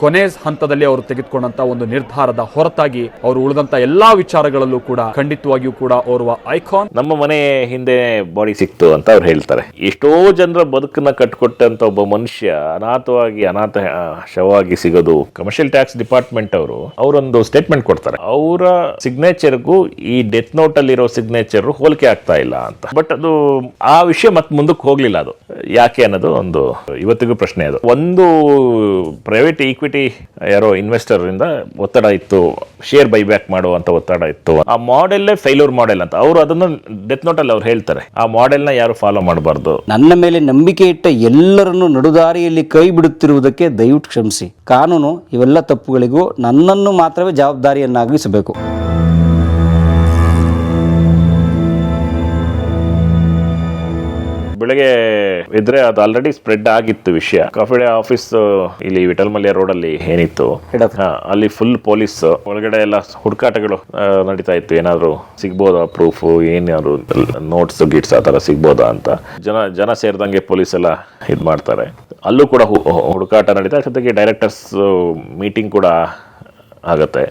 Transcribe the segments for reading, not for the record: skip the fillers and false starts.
ಕೊನೆ ಹಂತದಲ್ಲಿ ಅವರು ತೆಗೆದುಕೊಂಡಂತ ಒಂದು ನಿರ್ಧಾರದ ಹೊರತಾಗಿ ಅವರು ಉಳಿದಂತ ಎಲ್ಲಾ ವಿಚಾರಗಳಲ್ಲೂ ಕೂಡ ಖಂಡಿತವಾಗಿಯೂ ಕೂಡ ಓರ್ವ ಐಕಾನ್. ನಮ್ಮ ಮನೆ ಹಿಂದೆ ಬಾಡಿ ಸಿಕ್ತು ಅಂತ ಅವ್ರು ಹೇಳ್ತಾರೆ. ಎಷ್ಟೋ ಜನರ ಬದುಕನ್ನ ಕಟ್ಕೊಟ್ಟಂತ ಒಬ್ಬ ಮನುಷ್ಯ ಅನಾಥ ಶವವಾಗಿ ಸಿಗೋದು. ಕಮರ್ಷಿಯಲ್ ಟ್ಯಾಕ್ಸ್ ಡಿಪಾರ್ಟ್ಮೆಂಟ್ ಅವರೊಂದು ಸ್ಟೇಟ್ಮೆಂಟ್ ಕೊಡ್ತಾರೆ. ಅವರ ಸಿಗ್ನೇಚರ್ಗೂ ಈ ಡೆತ್ ನೋಟ್ ಅಲ್ಲಿರೋ ಸಿಗ್ನೇಚರ್ ಹೋಲಿಕೆ ಆಗ್ತಾ ಇಲ್ಲ ಅಂತ. ಬಟ್ ಅದು ಆ ವಿಷಯ ಮತ್ತೆ ಮುಂದಕ್ಕೆ ಹೋಗ್ಲಿಲ್ಲ. ಅದು ಯಾಕೆ ಅನ್ನೋದು ಒಂದು ಇವತ್ತಿಗೂ ಪ್ರಶ್ನೆ. ಅದು ಒಂದು ಪ್ರೈವೇಟ್ ಯಾರೋ ಇನ್ವೆಸ್ಟರ್ ಇಂದ ಒತ್ತಡ ಇತ್ತು, ಶೇರ್ ಬೈಬ್ಯಾಕ್ ಮಾಡುವಂತ ಒತ್ತಡ ಇತ್ತು. ಆ ಮಾಡೆಲ್ ಫೇಲ್ಯೂರ್ ಮಾಡೆಲ್ ಅಂತ ಅವರು ಅದನ್ನ ಡೆತ್ ನೋಟ್ ಅಲ್ಲಿ ಅವ್ರು ಹೇಳ್ತಾರೆ. ಆ ಮಾಡೆಲ್ ನ ಯಾರು ಫಾಲೋ ಮಾಡಬಾರ್ದು. ನನ್ನ ಮೇಲೆ ನಂಬಿಕೆ ಇಟ್ಟ ಎಲ್ಲರನ್ನು ನಡುದಾರಿಯಲ್ಲಿ ಕೈ ಬಿಡುತ್ತಿರುವುದಕ್ಕೆ ದಯವಿಟ್ಟು ಕ್ಷಮಿಸಿ. ಕಾನೂನು ಇವೆಲ್ಲ ತಪ್ಪುಗಳಿಗೂ ನನ್ನನ್ನು ಮಾತ್ರವೇ ಜವಾಬ್ದಾರಿಯನ್ನಾಗಿಸಬೇಕು. ಬೆಳಗ್ಗೆ ಇದ್ರೆ ಅದು ಆಲ್ರೆಡಿ ಸ್ಪ್ರೆಡ್ ಆಗಿತ್ತು ವಿಷಯ. ಕಾಫಿ ಡೇ ಆಫೀಸ್ ಇಲ್ಲಿ ವಿಠಲ್ ಮಲ್ಯ ರೋಡ್ ಅಲ್ಲಿ ಏನಿತ್ತು, ಅಲ್ಲಿ ಫುಲ್ ಪೊಲೀಸ್ ಒಳಗಡೆ ಎಲ್ಲ ಹುಡುಕಾಟಗಳು ನಡೀತಾ ಇತ್ತು. ಏನಾದ್ರು ಸಿಗ್ಬೋದಾ ಪ್ರೂಫ್, ಏನಾದ್ರು ನೋಟ್ಸ್ ಗಿಟ್ಸ್ ಆ ತರ ಸಿಗ್ಬೋದಾ ಅಂತ ಜನ ಸೇರಿದಂಗೆ ಪೊಲೀಸ್ ಎಲ್ಲ ಇದ್ ಮಾಡ್ತಾರೆ. ಅಲ್ಲೂ ಕೂಡ ಹುಡುಕಾಟ ನಡೀತಾ. ಜೊತೆಗೆ ಡೈರೆಕ್ಟರ್ಸ್ ಮೀಟಿಂಗ್ ಕೂಡ ಆಗತ್ತೆ.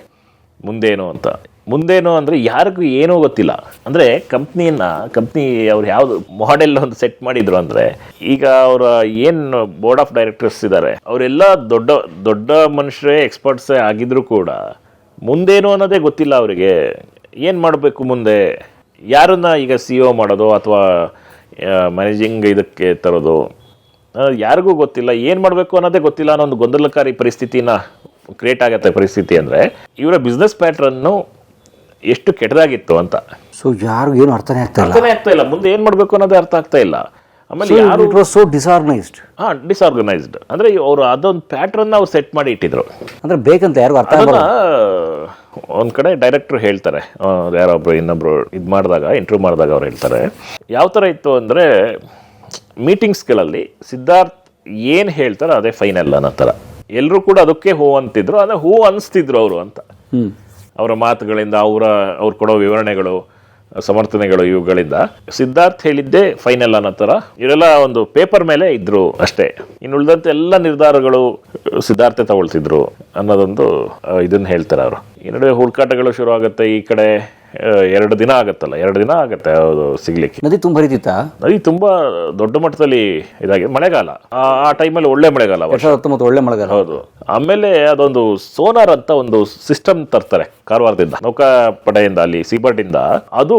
ಮುಂದೇನು ಅಂದ್ರೆ ಯಾರಿಗೂ ಏನೂ ಗೊತ್ತಿಲ್ಲ. ಅಂದ್ರೆ ಕಂಪ್ನಿ ಅವ್ರು ಯಾವ್ದು ಮಾಡೆಲ್ ಒಂದು ಸೆಟ್ ಮಾಡಿದ್ರು ಅಂದ್ರೆ, ಈಗ ಅವರ ಏನು ಬೋರ್ಡ್ ಆಫ್ ಡೈರೆಕ್ಟರ್ಸ್ ಇದ್ದಾರೆ ಅವರೆಲ್ಲ ದೊಡ್ಡ ಮನುಷ್ಯರೇ, ಎಕ್ಸ್ಪರ್ಟ್ಸೇ ಆಗಿದ್ರು ಕೂಡ ಮುಂದೇನು ಅನ್ನೋದೇ ಗೊತ್ತಿಲ್ಲ ಅವರಿಗೆ. ಏನು ಮಾಡಬೇಕು ಮುಂದೆ, ಯಾರನ್ನ ಈಗ CEO ಮಾಡೋದು ಅಥವಾ ಮ್ಯಾನೇಜಿಂಗ್ ಇದಕ್ಕೆ ತರೋದು ಯಾರಿಗೂ ಗೊತ್ತಿಲ್ಲ. ಏನು ಮಾಡಬೇಕು ಅನ್ನೋದೇ ಗೊತ್ತಿಲ್ಲ ಅನ್ನೋ ಒಂದು ಗೊಂದಲಕಾರಿ ಪರಿಸ್ಥಿತಿನ ಕ್ರಿಯೇಟ್ ಆಗತ್ತೆ. ಪರಿಸ್ಥಿತಿ ಅಂದ್ರೆ ಇವರ ಬಿಸ್ನೆಸ್ ಪ್ಯಾಟ್ರನ್ನು ಎಷ್ಟು ಕೆಟ್ಟದಾಗಿತ್ತು ಅಂತ. ಸೊ ಯಾರಿಗೂ ಏನು ಅರ್ಥನೇ ಆಗ್ತಾ ಇಲ್ಲ. ಮುಂದೆ ಏನ್ ಮಾಡ್ಬೇಕು ಅನ್ನೋದೇ ಅರ್ಥ ಆಗ್ತಾ ಇಲ್ಲ. ಆಮೇಲೆ ಯಾರು ಡಿಸ್ಆರ್ಗನೈಸ್ಡ್ ಅಂದ್ರೆ ಅವರು ಅದೊಂದು ಪ್ಯಾಟ್ರನ್ ಅವ್ರು ಸೆಟ್ ಮಾಡಿ ಇಟ್ಟಿದ್ರು. ಅಂದ್ರೆ ಬೇಕಂತ ಯಾರು ಅರ್ಥ ಆಗಲ್ಲ. ಒಂದ್ ಕಡೆ ಡೈರೆಕ್ಟರ್ ಹೇಳ್ತಾರೆ, ಯಾರೊಬ್ರು ಇನ್ನೊಬ್ರು ಇಂಟರ್ವ್ಯೂ ಮಾಡಿದಾಗ ಅವ್ರು ಹೇಳ್ತಾರೆ, ಯಾವ ತರ ಇತ್ತು ಅಂದ್ರೆ ಮೀಟಿಂಗ್ಸ್ಗಳಲ್ಲಿ ಸಿದ್ಧಾರ್ಥ್ ಏನ್ ಹೇಳ್ತಾರೆ ಅದೇ ಫೈನಲ್ ಅನ್ನೋ ತರ. ಎಲ್ಲರೂ ಕೂಡ ಅದಕ್ಕೆ ಹೂ ಅಂತಿದ್ರು, ಅದೇ ಹೂ ಅನಿಸ್ತಿದ್ರು ಅವರು ಅಂತ. ಅವರ ಮಾತುಗಳಿಂದ, ಅವ್ರು ಕೊಡೋ ವಿವರಣೆಗಳು, ಸಮರ್ಥನೆಗಳು, ಇವುಗಳಿಂದ ಸಿದ್ಧಾರ್ಥ್ ಹೇಳಿದ್ದೆ ಫೈನಲ್ ಅನ್ನೋ ಥರ ಇವರೆಲ್ಲ ಒಂದು ಪೇಪರ್ ಮೇಲೆ ಇದ್ರು ಅಷ್ಟೇ. ಇನ್ನು ಉಳಿದಂತೆ ಎಲ್ಲ ನಿರ್ಧಾರಗಳು ಸಿದ್ಧಾರ್ಥೆ ತಗೊಳ್ತಿದ್ರು ಅನ್ನೋದೊಂದು ಇದನ್ನ ಹೇಳ್ತಾರೆ ಅವರು. ಈ ನಡುವೆ ಹುಡುಕಾಟಗಳು ಶುರು ಆಗುತ್ತೆ. ಈ ಕಡೆ 2 ದಿನ ಆಗತ್ತೆ ಅದು ಸಿಗ್ಲಿಕ್ಕೆ. ನದಿ ತುಂಬ ಹರಿತಿತ್ತಾ? ನದಿ ತುಂಬಾ ದೊಡ್ಡ ಮಟ್ಟದಲ್ಲಿ ಇದಾಗಿ ಮಳೆಗಾಲ. ಆ ಟೈಮಲ್ಲಿ ಒಳ್ಳೆ ಮಳೆಗಾಲ, 2019 ಒಳ್ಳೆ ಮಳೆಗಾಲ. ಹೌದು. ಆಮೇಲೆ ಅದೊಂದು ಸೋನಾರ್ ಅಂತ ಒಂದು ಸಿಸ್ಟಮ್ ತರ್ತಾರೆ ಕಾರವಾರದಿಂದ, ನೌಕಾಪಡೆಯಿಂದ, ಅಲ್ಲಿ ಸೀಬರ್ಡ್ ಇಂದ. ಅದು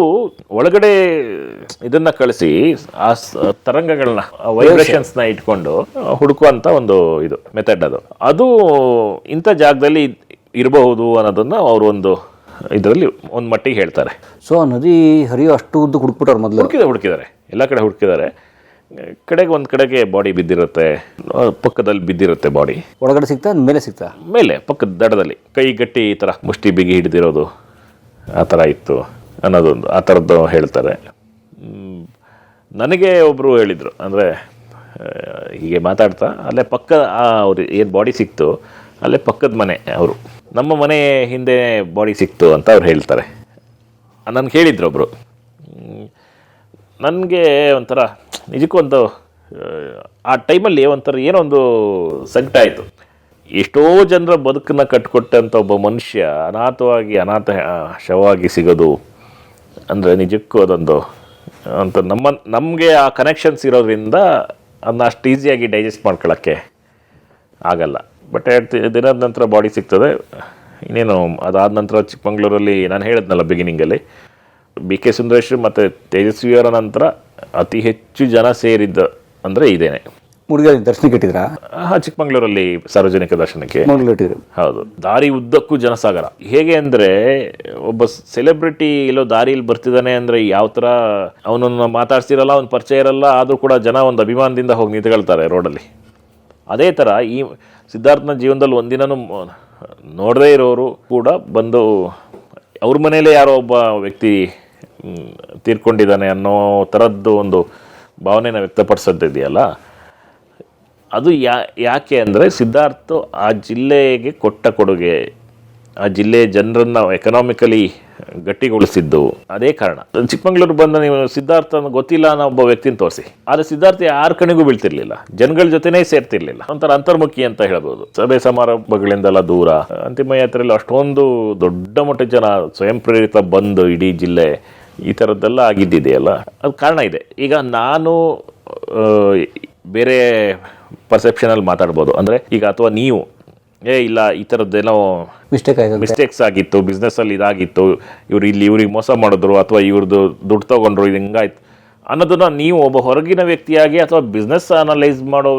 ಒಳಗಡೆ ಇದನ್ನ ಕಳಿಸಿ ಆ ತರಂಗಗಳನ್ನ, ವೈಬ್ರೇಷನ್ಸ್ ನ ಇಟ್ಕೊಂಡು ಹುಡುಕುವಂತ ಒಂದು ಇದು ಮೆಥಡ್. ಅದು ಇಂಥ ಜಾಗದಲ್ಲಿ ಇರಬಹುದು ಅನ್ನೋದನ್ನ ಅವರು ಒಂದು ಇದರಲ್ಲಿ ಒಂದ್ ಮಟ್ಟಿಗೆ ಹೇಳ್ತಾರೆ. ಸೊ ನದಿ ಹರಿಯೋ ಅಷ್ಟು ಉದ್ದು ಹುಡುಕ್ಬಿಟ್ಟವ್ರು ಮೊದಲು ಹುಡುಕಿದ್ದಾರೆ, ಎಲ್ಲ ಕಡೆ ಹುಡುಕಿದ್ದಾರೆ. ಒಂದ್ ಕಡೆಗೆ ಬಾಡಿ ಬಿದ್ದಿರುತ್ತೆ, ಪಕ್ಕದಲ್ಲಿ ಬಿದ್ದಿರುತ್ತೆ ಬಾಡಿ. ಒಳಗಡೆ ಸಿಗ್ತಾ ಮೇಲೆ ಪಕ್ಕದ ದಡದಲ್ಲಿ ಕೈ ಗಟ್ಟಿ ಈ ತರ ಮುಷ್ಟಿ ಬಿಗಿ ಹಿಡಿದಿರೋದು ಆ ತರ ಇತ್ತು ಅನ್ನೋದೊಂದು ಆ ಥರದ್ದು ಹೇಳ್ತಾರೆ. ನನಗೆ ಒಬ್ರು ಹೇಳಿದ್ರು, ಅಂದ್ರೆ ಹೀಗೆ ಮಾತಾಡ್ತಾ, ಅಲ್ಲೇ ಪಕ್ಕ ಅವ್ರು ಏನ್ ಬಾಡಿ ಸಿಕ್ತು ಅಲ್ಲೇ ಪಕ್ಕದ ಮನೆ ಅವರು, ನಮ್ಮ ಮನೆ ಹಿಂದೆ ಬಾಡಿ ಸಿಕ್ತು ಅಂತ ಅವ್ರು ಹೇಳ್ತಾರೆ. ನನ್ಗೆ ಹೇಳಿದ್ರು ಒಬ್ರು. ನನಗೆ ಒಂಥರ ನಿಜಕ್ಕೂ ಒಂದು ಆ ಟೈಮಲ್ಲಿ ಒಂಥರ ಏನೋ ಒಂದು ಸಂಕಟ ಆಯಿತು. ಎಷ್ಟೋ ಜನರ ಬದುಕನ್ನ ಕಟ್ಕೊಟ್ಟಂಥ ಒಬ್ಬ ಮನುಷ್ಯ ಅನಾಥ ಶವವಾಗಿ ಸಿಗೋದು ಅಂದರೆ ನಿಜಕ್ಕೂ ಅದೊಂದು ಅಂತ ನಮಗೆ ಆ ಕನೆಕ್ಷನ್ಸ್ ಇರೋದ್ರಿಂದ ಅದನ್ನ ಅಷ್ಟು ಈಸಿಯಾಗಿ ಡೈಜೆಸ್ಟ್ ಮಾಡ್ಕೊಳ್ಳೋಕ್ಕೆ ಆಗಲ್ಲ. ಬಟ್ ದಿನದ ನಂತರ ಬಾಡಿ ಸಿಗ್ತದೆ. ಇನ್ನೇನು ಅದಾದ ನಂತರ ಚಿಕ್ಕಮಂಗ್ಳೂರಲ್ಲಿ ನಾನು ಹೇಳಿದ್ನಲ್ಲ ಬಿಗಿನಿಂಗಲ್ಲಿ, BK ಸುಂದರೇಶ್ ಮತ್ತು ತೇಜಸ್ವಿಯವರ ನಂತರ ಅತಿ ಹೆಚ್ಚು ಜನ ಸೇರಿದ್ದ ಅಂದರೆ ಇದೇನೆ. ದರ್ಶನಕ್ಕೆ ಇಟ್ಟಿದ್ರಾ? ಚಿಕ್ಕಮಂಗ್ಳೂರಲ್ಲಿ ಸಾರ್ವಜನಿಕ ದರ್ಶನಕ್ಕೆ ಹೌದು. ದಾರಿ ಉದ್ದಕ್ಕೂ ಜನಸಾಗರ. ಹೇಗೆ ಅಂದರೆ ಒಬ್ಬ ಸೆಲೆಬ್ರಿಟಿ ಎಲ್ಲೋ ದಾರಿಯಲ್ಲಿ ಬರ್ತಿದ್ದಾನೆ ಅಂದರೆ ಯಾವ ಥರ ಅವನನ್ನು ಮಾತಾಡ್ಸಿರಲ್ಲ, ಅವ್ನ ಪರಿಚಯ ಇರಲ್ಲ, ಆದರೂ ಕೂಡ ಜನ ಒಂದು ಅಭಿಮಾನದಿಂದ ಹೋಗಿ ನಿಂತ್ಕೊಳ್ತಾರೆ ರೋಡಲ್ಲಿ. ಅದೇ ಥರ ಈ ಸಿದ್ಧಾರ್ಥನ ಜೀವನದಲ್ಲಿ ಒಂದಿನೂ ನೋಡದೇ ಇರೋರು ಕೂಡ ಬಂದು ಅವ್ರ ಮನೇಲೇ ಯಾರೋ ಒಬ್ಬ ವ್ಯಕ್ತಿ ತೀರ್ಕೊಂಡಿದ್ದಾನೆ ಅನ್ನೋ ಥರದ್ದು ಒಂದು ಭಾವನೆನ ವ್ಯಕ್ತಪಡಿಸೋದಿದೆಯಲ್ಲ, ಅದು ಯಾಕೆ ಅಂದರೆ ಸಿದ್ಧಾರ್ಥ್ ಆ ಜಿಲ್ಲೆಗೆ ಕೊಟ್ಟ ಕೊಡುಗೆ, ಆ ಜಿಲ್ಲೆಯ ಜನರನ್ನು ಎಕನಾಮಿಕಲಿ ಗಟ್ಟಿಗೊಳಿಸಿದ್ದು ಅದೇ ಕಾರಣ. ಚಿಕ್ಕಮಂಗ್ಳೂರು ಬಂದ ನೀವು ಸಿದ್ಧಾರ್ಥ ಗೊತ್ತಿಲ್ಲ ಅನ್ನೋ ಒಬ್ಬ ವ್ಯಕ್ತಿನ ತೋರಿಸಿ, ಆದರೆ ಸಿದ್ಧಾರ್ಥ ಯಾರ ಕಣಿಗೂ ಬೀಳ್ತಿರ್ಲಿಲ್ಲ, ಜನಗಳ ಜೊತೆನೇ ಸೇರ್ತಿರ್ಲಿಲ್ಲ, ಒಂಥರ ಅಂತರ್ಮುಖಿ ಅಂತ ಹೇಳ್ಬೋದು. ಸಭೆ ಸಮಾರಂಭಗಳಿಂದೆಲ್ಲ ದೂರ, ಅಂತಿಮ ಯಾತ್ರೆಯಲ್ಲಿ ಅಷ್ಟೊಂದು ದೊಡ್ಡ ಮಟ್ಟದ ಜನ ಸ್ವಯಂ ಪ್ರೇರಿತ ಬಂದು ಇಡೀ ಜಿಲ್ಲೆ ಈ ಥರದ್ದೆಲ್ಲ ಆಗಿದ್ದಿದೆಯಲ್ಲ, ಅದು ಕಾರಣ ಇದೆ. ಈಗ ನಾನು ಬೇರೆ ಪರ್ಸೆಪ್ಷನಲ್ಲಿ ಮಾತಾಡ್ಬೋದು, ಅಂದರೆ ಈಗ ಅಥವಾ ನೀವು ಇಲ್ಲ ಈ ಥರದ್ದೇನೋ ಮಿಸ್ಟೇಕ್ಸ್ ಆಗಿತ್ತು, ಬಿಸ್ನೆಸ್ಸಲ್ಲಿ ಇದಾಗಿತ್ತು, ಇವ್ರಿಗೆ ಮೋಸ ಮಾಡಿದ್ರು ಅಥವಾ ಇವ್ರದ್ದು ದುಡ್ಡು ತೊಗೊಂಡ್ರು, ಇದು ಹಿಂಗಾಯ್ತು ಅನ್ನೋದನ್ನ ನೀವು ಒಬ್ಬ ಹೊರಗಿನ ವ್ಯಕ್ತಿಯಾಗಿ ಅಥವಾ ಬಿಸ್ನೆಸ್ ಅನಲೈಸ್ ಮಾಡೋ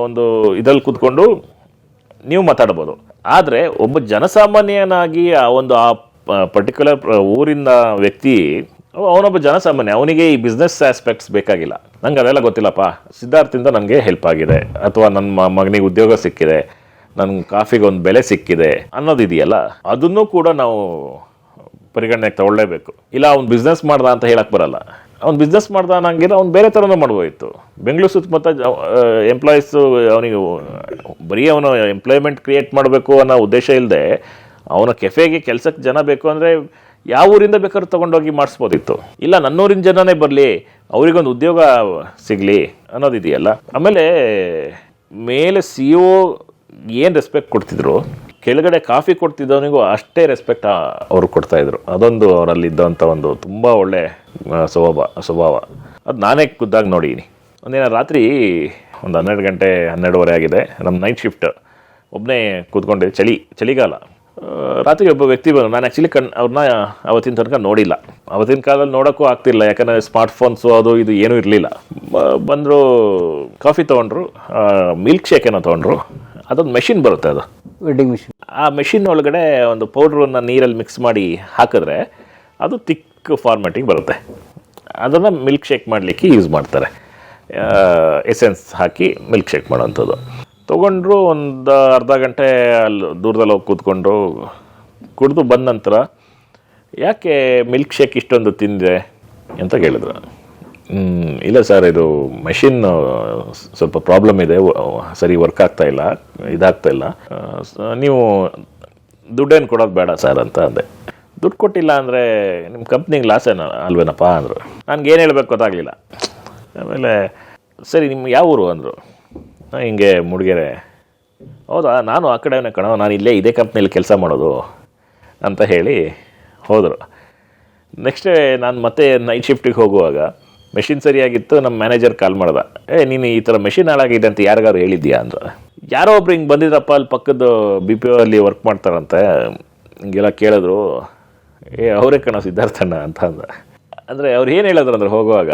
ಒಂದು ಇದಲ್ಲಿ ಕೂತ್ಕೊಂಡು ನೀವು ಮಾತಾಡ್ಬೋದು. ಆದರೆ ಒಬ್ಬ ಜನಸಾಮಾನ್ಯನಾಗಿ ಆ ಪರ್ಟಿಕ್ಯುಲರ್ ಊರಿನ ವ್ಯಕ್ತಿ ಅವನೊಬ್ಬ ಜನಸಾಮಾನ್ಯ, ಅವನಿಗೆ ಈ ಬಿಸ್ನೆಸ್ ಆಸ್ಪೆಕ್ಟ್ಸ್ ಬೇಕಾಗಿಲ್ಲ. ನಂಗೆ ಅದೆಲ್ಲ ಗೊತ್ತಿಲ್ಲಪ್ಪ, ಸಿದ್ಧಾರ್ಥಿಂದ ನನಗೆ ಹೆಲ್ಪ್ ಆಗಿದೆ ಅಥವಾ ನನ್ನ ಮಗನಿಗೆ ಉದ್ಯೋಗ ಸಿಕ್ಕಿದೆ, ನನ್ನ ಕಾಫಿಗೆ ಒಂದು ಬೆಲೆ ಸಿಕ್ಕಿದೆ ಅನ್ನೋದಿದೆಯಲ್ಲ, ಅದನ್ನು ಕೂಡ ನಾವು ಪರಿಗಣನೆಗೆ ತಗೊಳ್ಳೇಬೇಕು. ಇಲ್ಲ ಅವ್ನು ಬಿಸ್ನೆಸ್ ಮಾಡ್ದ ಅಂತ ಹೇಳಕ್ಕೆ ಬರಲ್ಲ. ಅವ್ನು ಬಿಸ್ನೆಸ್ ಮಾಡ್ದ ಅನ್ನಂಗಿಲ್ಲ, ಅವ್ನು ಬೇರೆ ಥರನೂ ಮಾಡ್ಬೋಯಿತ್ತು. ಬೆಂಗಳೂರು ಸುತ್ತಮುತ್ತ ಎಂಪ್ಲಾಯೀಸು ಅವನಿಗೆ ಬರೀ ಅವನು ಎಂಪ್ಲಾಯ್ಮೆಂಟ್ ಕ್ರಿಯೇಟ್ ಮಾಡಬೇಕು ಅನ್ನೋ ಉದ್ದೇಶ ಇಲ್ಲದೆ ಅವನ ಕೆಫೆಗೆ ಕೆಲಸಕ್ಕೆ ಜನ ಬೇಕು ಅಂದರೆ ಯಾವ ಊರಿಂದ ಬೇಕಾದ್ರೂ ತೊಗೊಂಡೋಗಿ ಮಾಡಿಸ್ಬೋದಿತ್ತು. ಇಲ್ಲ ನನ್ನೂರಿನ ಜನನೇ ಬರಲಿ, ಅವರಿಗೊಂದು ಉದ್ಯೋಗ ಸಿಗಲಿ ಅನ್ನೋದಿದೆಯಲ್ಲ. ಆಮೇಲೆ ಮೇಲೆ CEO ಏನು ರೆಸ್ಪೆಕ್ಟ್ ಕೊಡ್ತಿದ್ರು, ಕೆಳಗಡೆ ಕಾಫಿ ಕೊಡ್ತಿದ್ದವನಿಗೂ ಅಷ್ಟೇ ರೆಸ್ಪೆಕ್ಟ್ ಅವರು ಕೊಡ್ತಾಯಿದ್ರು. ಅದೊಂದು ಅವರಲ್ಲಿದ್ದಂಥ ಒಂದು ತುಂಬ ಒಳ್ಳೆ ಸ್ವಭಾವ. ಅದು ನಾನೇ ಖುದ್ದಾಗಿ ನೋಡಿದ್ದೀನಿ. ಒಂದಿನ ರಾತ್ರಿ ಒಂದು 12 ಗಂಟೆ 12:30 ಆಗಿದೆ, ನಮ್ಮ ನೈಟ್ ಶಿಫ್ಟ್, ಒಬ್ಬನೇ ಕೂತ್ಕೊಂಡಿದ್ದೆ, ಚಳಿಗಾಲ. ರಾತ್ರಿ ಒಬ್ಬ ವ್ಯಕ್ತಿ ಬಂದರು. ನಾನು ಆ್ಯಕ್ಚುಲಿ ಅವ್ರನ್ನ ಅವತ್ತಿನ ತನಕ ನೋಡಿಲ್ಲ, ಅವತ್ತಿನ ಕಾಲದಲ್ಲಿ ನೋಡೋಕ್ಕೂ ಆಗ್ತಿಲ್ಲ, ಯಾಕಂದರೆ ಸ್ಮಾರ್ಟ್ಫೋನ್ಸು ಅದು ಇದು ಏನೂ ಇರಲಿಲ್ಲ. ಬಂದರು, ಕಾಫಿ ತೊಗೊಂಡ್ರು, ಮಿಲ್ಕ್ ಶೇಕ್ ಏನೋ ತೊಗೊಂಡ್ರು. ಅದೊಂದು ಮೆಷಿನ್ ಬರುತ್ತೆ, ಅದು ವೆಡ್ಡಿಂಗ್ ಮಿಷಿನ್. ಆ ಮೆಷಿನ್ ಒಳಗಡೆ ಒಂದು ಪೌಡ್ರನ್ನು ನೀರಲ್ಲಿ ಮಿಕ್ಸ್ ಮಾಡಿ ಹಾಕಿದ್ರೆ ಅದು ತಿಕ್ ಫಾರ್ಮ್ಯಾಟಿಗೆ ಬರುತ್ತೆ. ಅದನ್ನು ಮಿಲ್ಕ್ ಶೇಕ್ ಮಾಡಲಿಕ್ಕೆ ಯೂಸ್ ಮಾಡ್ತಾರೆ, ಎಸೆನ್ಸ್ ಹಾಕಿ ಮಿಲ್ಕ್ ಶೇಕ್ ಮಾಡೋವಂಥದ್ದು. ತೊಗೊಂಡ್ರು, ಒಂದು ಅರ್ಧ ಗಂಟೆ ಅಲ್ಲಿ ದೂರದಲ್ಲಿ ಹೋಗಿ ಕೂತ್ಕೊಂಡ್ರು. ಕುಡಿದು ಬಂದ ನಂತರ ಯಾಕೆ ಮಿಲ್ಕ್ ಶೇಕ್ ಇಷ್ಟೊಂದು ತಿಂದೆ ಅಂತ ಕೇಳಿದ್ರು. ಇಲ್ಲ ಸರ್, ಇದು ಮೆಷಿನ್ ಸ್ವಲ್ಪ ಪ್ರಾಬ್ಲಮ್ ಇದೆ, ಸರಿ ವರ್ಕ್ ಆಗ್ತಾ ಇಲ್ಲ, ಇದಾಗ್ತಾ ಇಲ್ಲ, ನೀವು ದುಡ್ಡೇನು ಕೊಡೋದು ಬೇಡ ಸರ್ ಅಂತ ಅಂದೆ. ದುಡ್ಡು ಕೊಟ್ಟಿಲ್ಲ ಅಂದರೆ ನಿಮ್ಮ ಕಂಪ್ನಿಗೆ ಲಾಸ್ ಅಲ್ವೇನಪ್ಪ ಅಂದರು. ನನಗೇನು ಹೇಳಬೇಕು ಗೊತ್ತಾಗಲಿಲ್ಲ. ಆಮೇಲೆ ಸರಿ ನಿಮ್ಮ ಯಾವ ಊರು ಅಂದರು. ಹಿಂಗೆ ಮೂಡಿಗೆರೆ. ಹೌದಾ, ನಾನು ಆ ಕಡೆನೇ ಕಣೋ, ನಾನು ಇದೇ ಕಂಪ್ನಿಯಲ್ಲಿ ಕೆಲಸ ಮಾಡೋದು ಅಂತ ಹೇಳಿ ಹೋದರು. ನೆಕ್ಸ್ಟ್ ಡೇ ನಾನು ಮತ್ತೆ ನೈಟ್ ಶಿಫ್ಟಿಗೆ ಹೋಗುವಾಗ ಮೆಷಿನ್ ಸರಿಯಾಗಿತ್ತು. ನಮ್ಮ ಮ್ಯಾನೇಜರ್ ಕಾಲ್ ಮಾಡ್ದೆ, ನೀನು ಈ ಥರ ಮೆಷಿನ್ ಹಾಳಾಗಿದೆ ಅಂತ ಯಾರಿಗಾರು ಹೇಳಿದ್ಯಾ ಅಂದರು. ಯಾರೋ ಒಬ್ರು ಹಿಂಗೆ ಬಂದಿದ್ರಪ್ಪ, ಅಲ್ಲಿ ಪಕ್ಕದ BPO ಅಲ್ಲಿ ವರ್ಕ್ ಮಾಡ್ತಾರಂತೆ, ಹಿಂಗೆಲ್ಲ ಕೇಳಿದ್ರು. ಅವರೇ ಕಣೋ ಸಿದ್ಧಾರ್ಥಣ್ಣ ಅಂತ ಅಂದ. ಅಂದರೆ ಅವ್ರು ಏನು ಹೇಳಿದ್ರು ಅಂದ್ರೆ, ಹೋಗುವಾಗ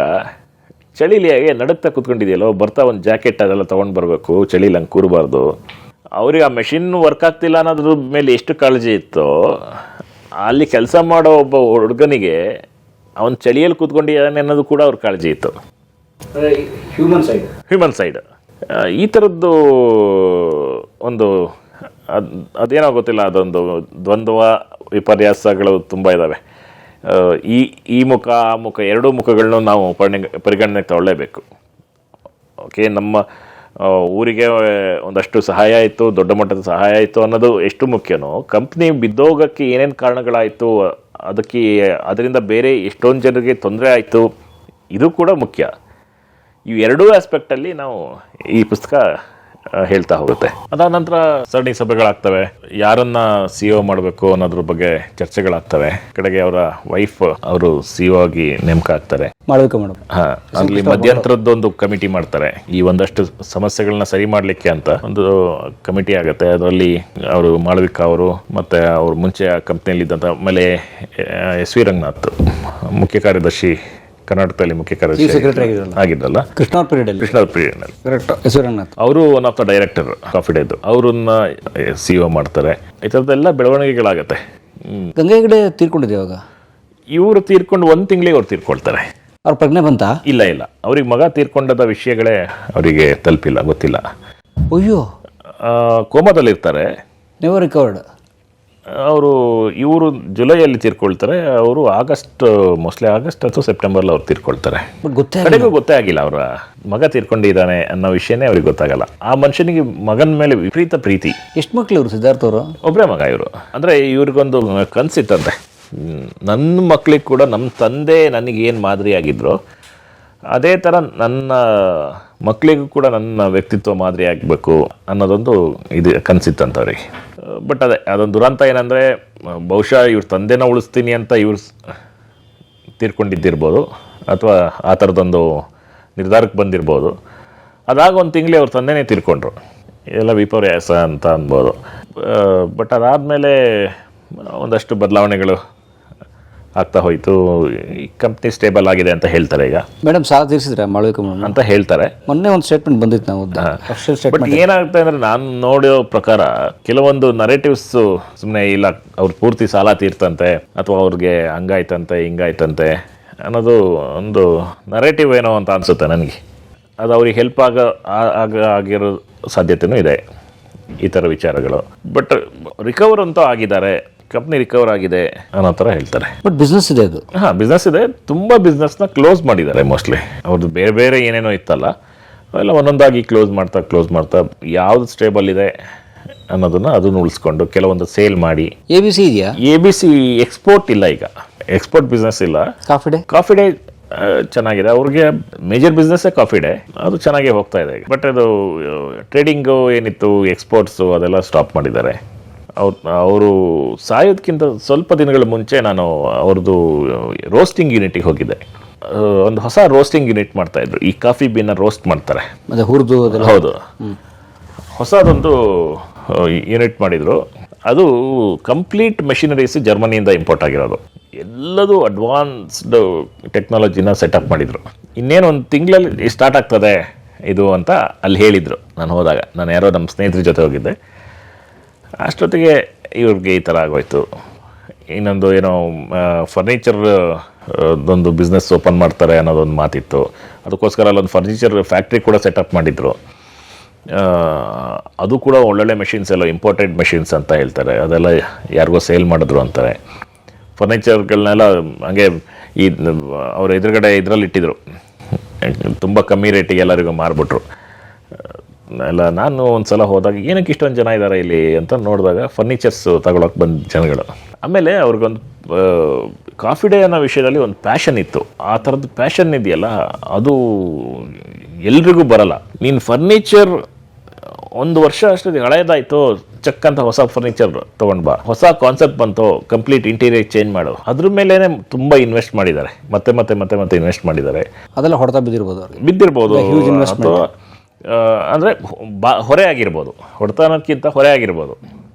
ಚಳಿಲಿ ನಡುಕ್ತಾ ಕೂತ್ಕೊಂಡಿದೆಯಲ್ಲೋ, ಬರ್ತಾ ಒಂದು ಜಾಕೆಟ್ ಅದೆಲ್ಲ ತೊಗೊಂಡು ಬರಬೇಕು, ಚಳಿಲಿ ಹಂಗೆ ಕೂರಬಾರ್ದು. ಅವ್ರಿಗೆ ಆ ಮೆಷಿನ್ ವರ್ಕ್ ಆಗ್ತಿಲ್ಲ ಅನ್ನೋದ್ರ ಮೇಲೆ ಎಷ್ಟು ಕಾಳಜಿ ಇತ್ತೋ, ಅಲ್ಲಿ ಕೆಲಸ ಮಾಡೋ ಒಬ್ಬ ಹುಡುಗನಿಗೆ ಅವನು ಚಳಿಯಲ್ಲಿ ಕೂತ್ಕೊಂಡಿದ್ದಾನೆ ಅನ್ನೋದು ಕೂಡ ಅವ್ರ ಕಾಳಜಿ ಇತ್ತು. ಹ್ಯೂಮನ್ ಸೈಡ್ ಈ ಥರದ್ದು ಒಂದು ಅದೇನೋ ಗೊತ್ತಿಲ್ಲ, ಅದೊಂದು ದ್ವಂದ್ವ ವಿಪರ್ಯಾಸಗಳು ತುಂಬ ಇದ್ದಾವೆ. ಈ ಮುಖ ಆ ಮುಖ ಎರಡೂ ಮುಖಗಳನ್ನೂ ನಾವು ಪರಿಗಣನೆಗೆ ತಗೊಳ್ಳೇಬೇಕು. ಓಕೆ, ನಮ್ಮ ಊರಿಗೆ ಒಂದಷ್ಟು ಸಹಾಯ ಆಯಿತು, ದೊಡ್ಡ ಮಟ್ಟದ ಸಹಾಯ ಆಯಿತು ಅನ್ನೋದು ಎಷ್ಟು ಮುಖ್ಯನೋ, ಕಂಪ್ನಿ ಬಿದ್ದೋಗಕ್ಕೆ ಏನೇನು ಕಾರಣಗಳಾಯಿತು, ಅದರಿಂದ ಬೇರೆ ಎಷ್ಟೊಂದು ಜನರಿಗೆ ತೊಂದರೆ ಆಯಿತು, ಇದು ಕೂಡ ಮುಖ್ಯ. ಈ ಎರಡೂ ಆಸ್ಪೆಕ್ಟಲ್ಲಿ ನಾವು ಈ ಪುಸ್ತಕ ಹೇಳ್ತಾ ಹೋಗುತ್ತೆ. ಅದಾದ ನಂತರ ಸರಣಿ ಸಭೆಗಳಾಗ್ತವೆ, ಯಾರನ್ನ CEO ಮಾಡಬೇಕು ಅನ್ನೋದ್ರ ಬಗ್ಗೆ ಚರ್ಚೆಗಳಾಗ್ತವೆ. ಕಡೆಗೆ ಅವರ ವೈಫ್ ಅವರು CEO ಆಗಿ ನೇಮಕ ಆಗ್ತಾರೆ. ಅಲ್ಲಿ ಮಧ್ಯಂತರದ್ದೊಂದು ಕಮಿಟಿ ಮಾಡ್ತಾರೆ. ಈ ಒಂದಷ್ಟು ಸಮಸ್ಯೆಗಳನ್ನ ಸರಿ ಮಾಡಲಿಕ್ಕೆ ಅಂತ ಒಂದು ಕಮಿಟಿ ಆಗುತ್ತೆ. ಅದರಲ್ಲಿ ಅವರು ಮಾಳವಿಕಾ ಅವರು ಮತ್ತೆ ಅವ್ರ ಮುಂಚೆ ಆ ಕಂಪ್ನಿಯಲ್ಲಿ ಇದ್ದಂಥ, ಆಮೇಲೆ SV ರಂಗನಾಥ್ ಮುಖ್ಯ ಕಾರ್ಯದರ್ಶಿ, ಕರ್ನಾಟಕದಲ್ಲಿ ಮುಖ್ಯ ಕಾರ್ಯದರ್ಶಿ ಆಗಿದ್ರಲ್ಲ, ಕೃಷ್ಣ ಪೀರಿಯಡ್ ಅವರು one of the director coffee ಡೇದು, ಅವ್ರನ್ನ CEO ಮಾಡ್ತಾರೆ. ಈ ಥರದ್ದೆಲ್ಲ ಬೆಳವಣಿಗೆಗಳಾಗತ್ತೆ. ಗಂಗೆ ಹೆಗಡೆ ತೀರ್ಕೊಂಡಿದೆ ಇವಾಗ. ಇವರು ತೀರ್ಕೊಂಡು 1 ತಿಂಗಳಿಗೆ ಅವ್ರು ತೀರ್ಕೊಳ್ತಾರೆ. ಅವ್ರ ಪ್ರಜ್ಞೆ ಬಂತ? ಇಲ್ಲ, ಅವ್ರಿಗೆ ಮಗ ತೀರ್ಕೊಂಡದ ವಿಷಯಗಳೇ ಅವರಿಗೆ ತಲುಪಿಲ್ಲ, ಗೊತ್ತಿಲ್ಲ. ಅಯ್ಯೋ, ಕೋಮಾದಲ್ಲಿರ್ತಾರೆ, ನೆವರ್ ರಿಕವರ್ಡ್. ಇವರು ಜುಲೈಯಲ್ಲಿ ತೀರ್ಕೊಳ್ತಾರೆ, ಅವರು ಮೋಸ್ಟ್ಲಿ ಆಗಸ್ಟ್ ಅಥವಾ ಸೆಪ್ಟೆಂಬರ್ಲಿ ಅವ್ರು ತೀರ್ಕೊಳ್ತಾರೆ. ಕಡೆಗೂ ಗೊತ್ತೇ ಆಗಿಲ್ಲ ಅವರ ಮಗ ತೀರ್ಕೊಂಡಿದ್ದಾನೆ ಅನ್ನೋ ವಿಷಯನೇ ಅವ್ರಿಗೆ ಗೊತ್ತಾಗಲ್ಲ. ಆ ಮನುಷ್ಯನಿಗೆ ಮಗನ ಮೇಲೆ ವಿಪರೀತ ಪ್ರೀತಿ. ಎಷ್ಟು ಮಕ್ಳು ಇವರು ಸಿದ್ಧಾರ್ಥ ಅವರು? ಒಬ್ಬರೇ ಮಗ ಇವರು. ಅಂದರೆ ಇವ್ರಿಗೊಂದು ಕನಸಿತ್ತಂತೆ, ನನ್ನ ಮಕ್ಕಳಿಗೆ ಕೂಡ ನಮ್ಮ ತಂದೆ ನನಗೇನು ಮಾದರಿಯಾಗಿದ್ರು ಅದೇ ಥರ ನನ್ನ ಮಕ್ಕಳಿಗೂ ಕೂಡ ನನ್ನ ವ್ಯಕ್ತಿತ್ವ ಮಾದರಿ ಆಗಬೇಕು ಅನ್ನೋದೊಂದು ಇದು ಕನಸಿತ್ತಂತ ಅವ್ರಿಗೆ. ಬಟ್ ಅದೊಂದು ದುರಂತ ಏನಂದರೆ ಬಹುಶಃ ಇವ್ರ ತಂದೆನ ಉಳಿಸ್ತೀನಿ ಅಂತ ಇವ್ರು ತೀರ್ಕೊಂಡಿದ್ದಿರ್ಬೋದು ಅಥವಾ ಆ ಥರದೊಂದು ನಿರ್ಧಾರಕ್ಕೆ ಬಂದಿರ್ಬೋದು. ಅದಾಗ ಒಂದು ತಿಂಗಳೇ ಅವ್ರ ತಂದೆನೇ ತೀರ್ಕೊಂಡ್ರು. ಇದೆಲ್ಲ ವಿಪರ್ಯಾಸ ಅಂತ ಅನ್ಬೋದು. ಬಟ್ ಅದಾದಮೇಲೆ ಒಂದಷ್ಟು ಬದಲಾವಣೆಗಳು ಆಗ್ತಾ ಹೋಯಿತು. ಈ ಕಂಪ್ನಿ ಸ್ಟೇಬಲ್ ಆಗಿದೆ ಅಂತ ಹೇಳ್ತಾರೆ ಈಗ. ಮೇಡಮ್ ಸಾಲ ತೀರಿಸಿದ್ರೆ ಮಾಳವಿಕಾ ಅಂತ ಹೇಳ್ತಾರೆ. ಮೊನ್ನೆ ಒಂದು ಸ್ಟೇಟ್ಮೆಂಟ್ ಬಂದಿತ್ತು ನಾವು ಬಟ್ ಏನಾಗುತ್ತೆ ಅಂದರೆ ನಾನು ನೋಡೋ ಪ್ರಕಾರ ಕೆಲವೊಂದು ನರೇಟಿವ್ಸ್ ಸುಮ್ಮನೆ ಇಲ್ಲ ಅವ್ರು ಪೂರ್ತಿ ಸಾಲ ತೀರ್ತಂತೆ ಅಥವಾ ಅವ್ರಿಗೆ ಹಂಗಾಯ್ತಂತೆ ಹಿಂಗಾಯ್ತಂತೆ ಅನ್ನೋದು ಒಂದು ನರೇಟಿವ್ ಏನೋ ಅಂತ ಅನಿಸುತ್ತೆ ನನಗೆ. ಅದು ಅವ್ರಿಗೆ ಹೆಲ್ಪ್ ಆಗಿರೋ ಸಾಧ್ಯತೆಯೂ ಇದೆ ಈ ಥರ ವಿಚಾರಗಳು. ಬಟ್ ರಿಕವರ್ ಅಂತೂ ಆಗಿದ್ದಾರೆ, ಕಂಪ್ನಿ ರಿಕವರ್ ಆಗಿದೆ ಅನ್ನೋ ಥರ ಹೇಳ್ತಾರೆ. ಬಟ್ ಬಿಸ್ನೆಸ್ ಇದೆ ಅದು. ಹಾಂ, ಬಿಸ್ನೆಸ್ ಇದೆ. ತುಂಬ ಬಿಸ್ನೆಸ್ನ ಕ್ಲೋಸ್ ಮಾಡಿದ್ದಾರೆ ಮೋಸ್ಟ್ಲಿ. ಅವ್ರದ್ದು ಬೇರೆ ಬೇರೆ ಏನೇನೋ ಇತ್ತಲ್ಲ ಅವೆಲ್ಲ ಒಂದೊಂದಾಗಿ ಕ್ಲೋಸ್ ಮಾಡ್ತಾ ಯಾವುದು ಸ್ಟೇಬಲ್ ಇದೆ ಅದನ್ನು ಉಳಿಸ್ಕೊಂಡು ಕೆಲವೊಂದು ಸೇಲ್ ಮಾಡಿ. ABC ಇದೆಯಾ? ABC ಎಕ್ಸ್ಪೋರ್ಟ್ ಇಲ್ಲ, ಈಗ ಎಕ್ಸ್ಪೋರ್ಟ್ ಬಿಸ್ನೆಸ್ ಇಲ್ಲ. ಕಾಫಿ ಡೇ ಚೆನ್ನಾಗಿದೆ. ಅವ್ರಿಗೆ ಮೇಜರ್ ಬಿಸ್ನೆಸ್ಸೇ ಕಾಫಿ ಡೇ, ಅದು ಚೆನ್ನಾಗಿ ಹೋಗ್ತಾ ಇದೆ. ಬಟ್ ಅದು ಟ್ರೇಡಿಂಗು ಏನಿತ್ತು, ಎಕ್ಸ್ಪೋರ್ಟ್ಸು ಅದೆಲ್ಲ ಸ್ಟಾಪ್ ಮಾಡಿದ್ದಾರೆ. ಅವರು ಸಾಯೋದಕ್ಕಿಂತ ಸ್ವಲ್ಪ ದಿನಗಳ ಮುಂಚೆ ನಾನು ಅವ್ರದ್ದು ರೋಸ್ಟಿಂಗ್ ಯೂನಿಟಿಗೆ ಹೋಗಿದ್ದೆ. ಒಂದು ಹೊಸ ರೋಸ್ಟಿಂಗ್ ಯೂನಿಟ್ ಮಾಡ್ತಾಯಿದ್ರು. ಈ ಕಾಫಿ ಬೀನ ರೋಸ್ಟ್ ಮಾಡ್ತಾರೆ, ಹೌದು, ಹೊಸದೊಂದು ಯೂನಿಟ್ ಮಾಡಿದರು. ಅದು ಕಂಪ್ಲೀಟ್ ಮೆಷಿನರೀಸ್ ಜರ್ಮನಿಯಿಂದ ಇಂಪೋರ್ಟ್ ಆಗಿರೋದು. ಎಲ್ಲದೂ ಅಡ್ವಾನ್ಸ್ಡ್ ಟೆಕ್ನಾಲಜಿನ ಸೆಟಪ್ ಮಾಡಿದರು. ಇನ್ನೇನು ಒಂದು ತಿಂಗಳಲ್ಲಿ ಸ್ಟಾರ್ಟ್ ಆಗ್ತದೆ ಇದು ಅಂತ ಅಲ್ಲಿ ಹೇಳಿದರು. ನಾನು ಹೋದಾಗ, ನಾನು ಯಾರೋ ನಮ್ಮ ಸ್ನೇಹಿತರ ಜೊತೆ ಹೋಗಿದ್ದೆ. ಅಷ್ಟೊತ್ತಿಗೆ ಇವ್ರಿಗೆ ಈ ಥರ ಆಗೋಯ್ತು. ಇನ್ನೊಂದು ಏನೋ ಫರ್ನಿಚರ್ ಒಂದು ಬಿಸ್ನೆಸ್ ಓಪನ್ ಮಾಡ್ತಾರೆ ಅನ್ನೋದೊಂದು ಮಾತಿತ್ತು. ಅದಕ್ಕೋಸ್ಕರ ಅಲ್ಲೊಂದು ಫರ್ನಿಚರ್ ಫ್ಯಾಕ್ಟ್ರಿ ಕೂಡ ಸೆಟಪ್ ಮಾಡಿದರು. ಅದು ಕೂಡ ಒಳ್ಳೊಳ್ಳೆ ಮೆಷಿನ್ಸ್ ಎಲ್ಲ ಇಂಪೋರ್ಟೆಡ್ ಮೆಷಿನ್ಸ್ ಅಂತ ಹೇಳ್ತಾರೆ. ಅದೆಲ್ಲ ಯಾರಿಗೋ ಸೇಲ್ ಮಾಡಿದ್ರು ಅಂತಾರೆ. ಫರ್ನಿಚರ್ಗಳನ್ನೆಲ್ಲ ಹಂಗೆ ಈ ಅವ್ರ ಎದುರುಗಡೆ ಇದರಲ್ಲಿ ಇಟ್ಟಿದ್ರು, ತುಂಬ ಕಮ್ಮಿ ರೇಟಿಗೆ ಎಲ್ಲರಿಗೂ ಮಾರ್ಬಿಟ್ರು ಎಲ್ಲ. ನಾನು ಒಂದು ಸಲ ಹೋದಾಗ ಏನಕ್ಕೆ ಇಷ್ಟೊಂದು ಜನ ಇದ್ದಾರೆ ಇಲ್ಲಿ ಅಂತ ನೋಡಿದಾಗ ಫರ್ನಿಚರ್ಸ್ ತಗೊಳಕ್ಕೆ ಬಂದ ಜನಗಳು. ಆಮೇಲೆ ಅವ್ರಿಗೊಂದು ಕಾಫಿ ಡೇ ಅನ್ನೋ ವಿಷಯದಲ್ಲಿ ಒಂದು ಪ್ಯಾಷನ್ ಇತ್ತು. ಆ ಥರದ್ದು ಪ್ಯಾಷನ್ ಇದೆಯಲ್ಲ, ಅದು ಎಲ್ರಿಗೂ ಬರಲ್ಲ. ನೀನು ಫರ್ನಿಚರ್ ಒಂದು ವರ್ಷ ಅಷ್ಟೊಂದು ಹಳೇದಾಯಿತು, ಚಕ್ ಅಂತ ಹೊಸ ಫರ್ನಿಚರ್ ತೊಗೊಂಡು ಬಾ, ಹೊಸ ಕಾನ್ಸೆಪ್ಟ್ ಬಂತು, ಕಂಪ್ಲೀಟ್ ಇಂಟೀರಿಯರ್ ಚೇಂಜ್ ಮಾಡು. ಅದ್ರ ಮೇಲೇ ತುಂಬ ಇನ್ವೆಸ್ಟ್ ಮಾಡಿದ್ದಾರೆ, ಮತ್ತೆ ಇನ್ವೆಸ್ಟ್ ಮಾಡಿದ್ದಾರೆ. ಅದೆಲ್ಲ ಹೊಡೆತ ಬಿದ್ದಿರ್ಬೋದು ಅಥವಾ ಅಂದರೆ ಹೊರೆ ಆಗಿರ್ಬೋದು. ಹೊಡೆತ ಅನ್ನೋದಕ್ಕಿಂತ ಹೊರೆ ಆಗಿರ್ಬೋದು.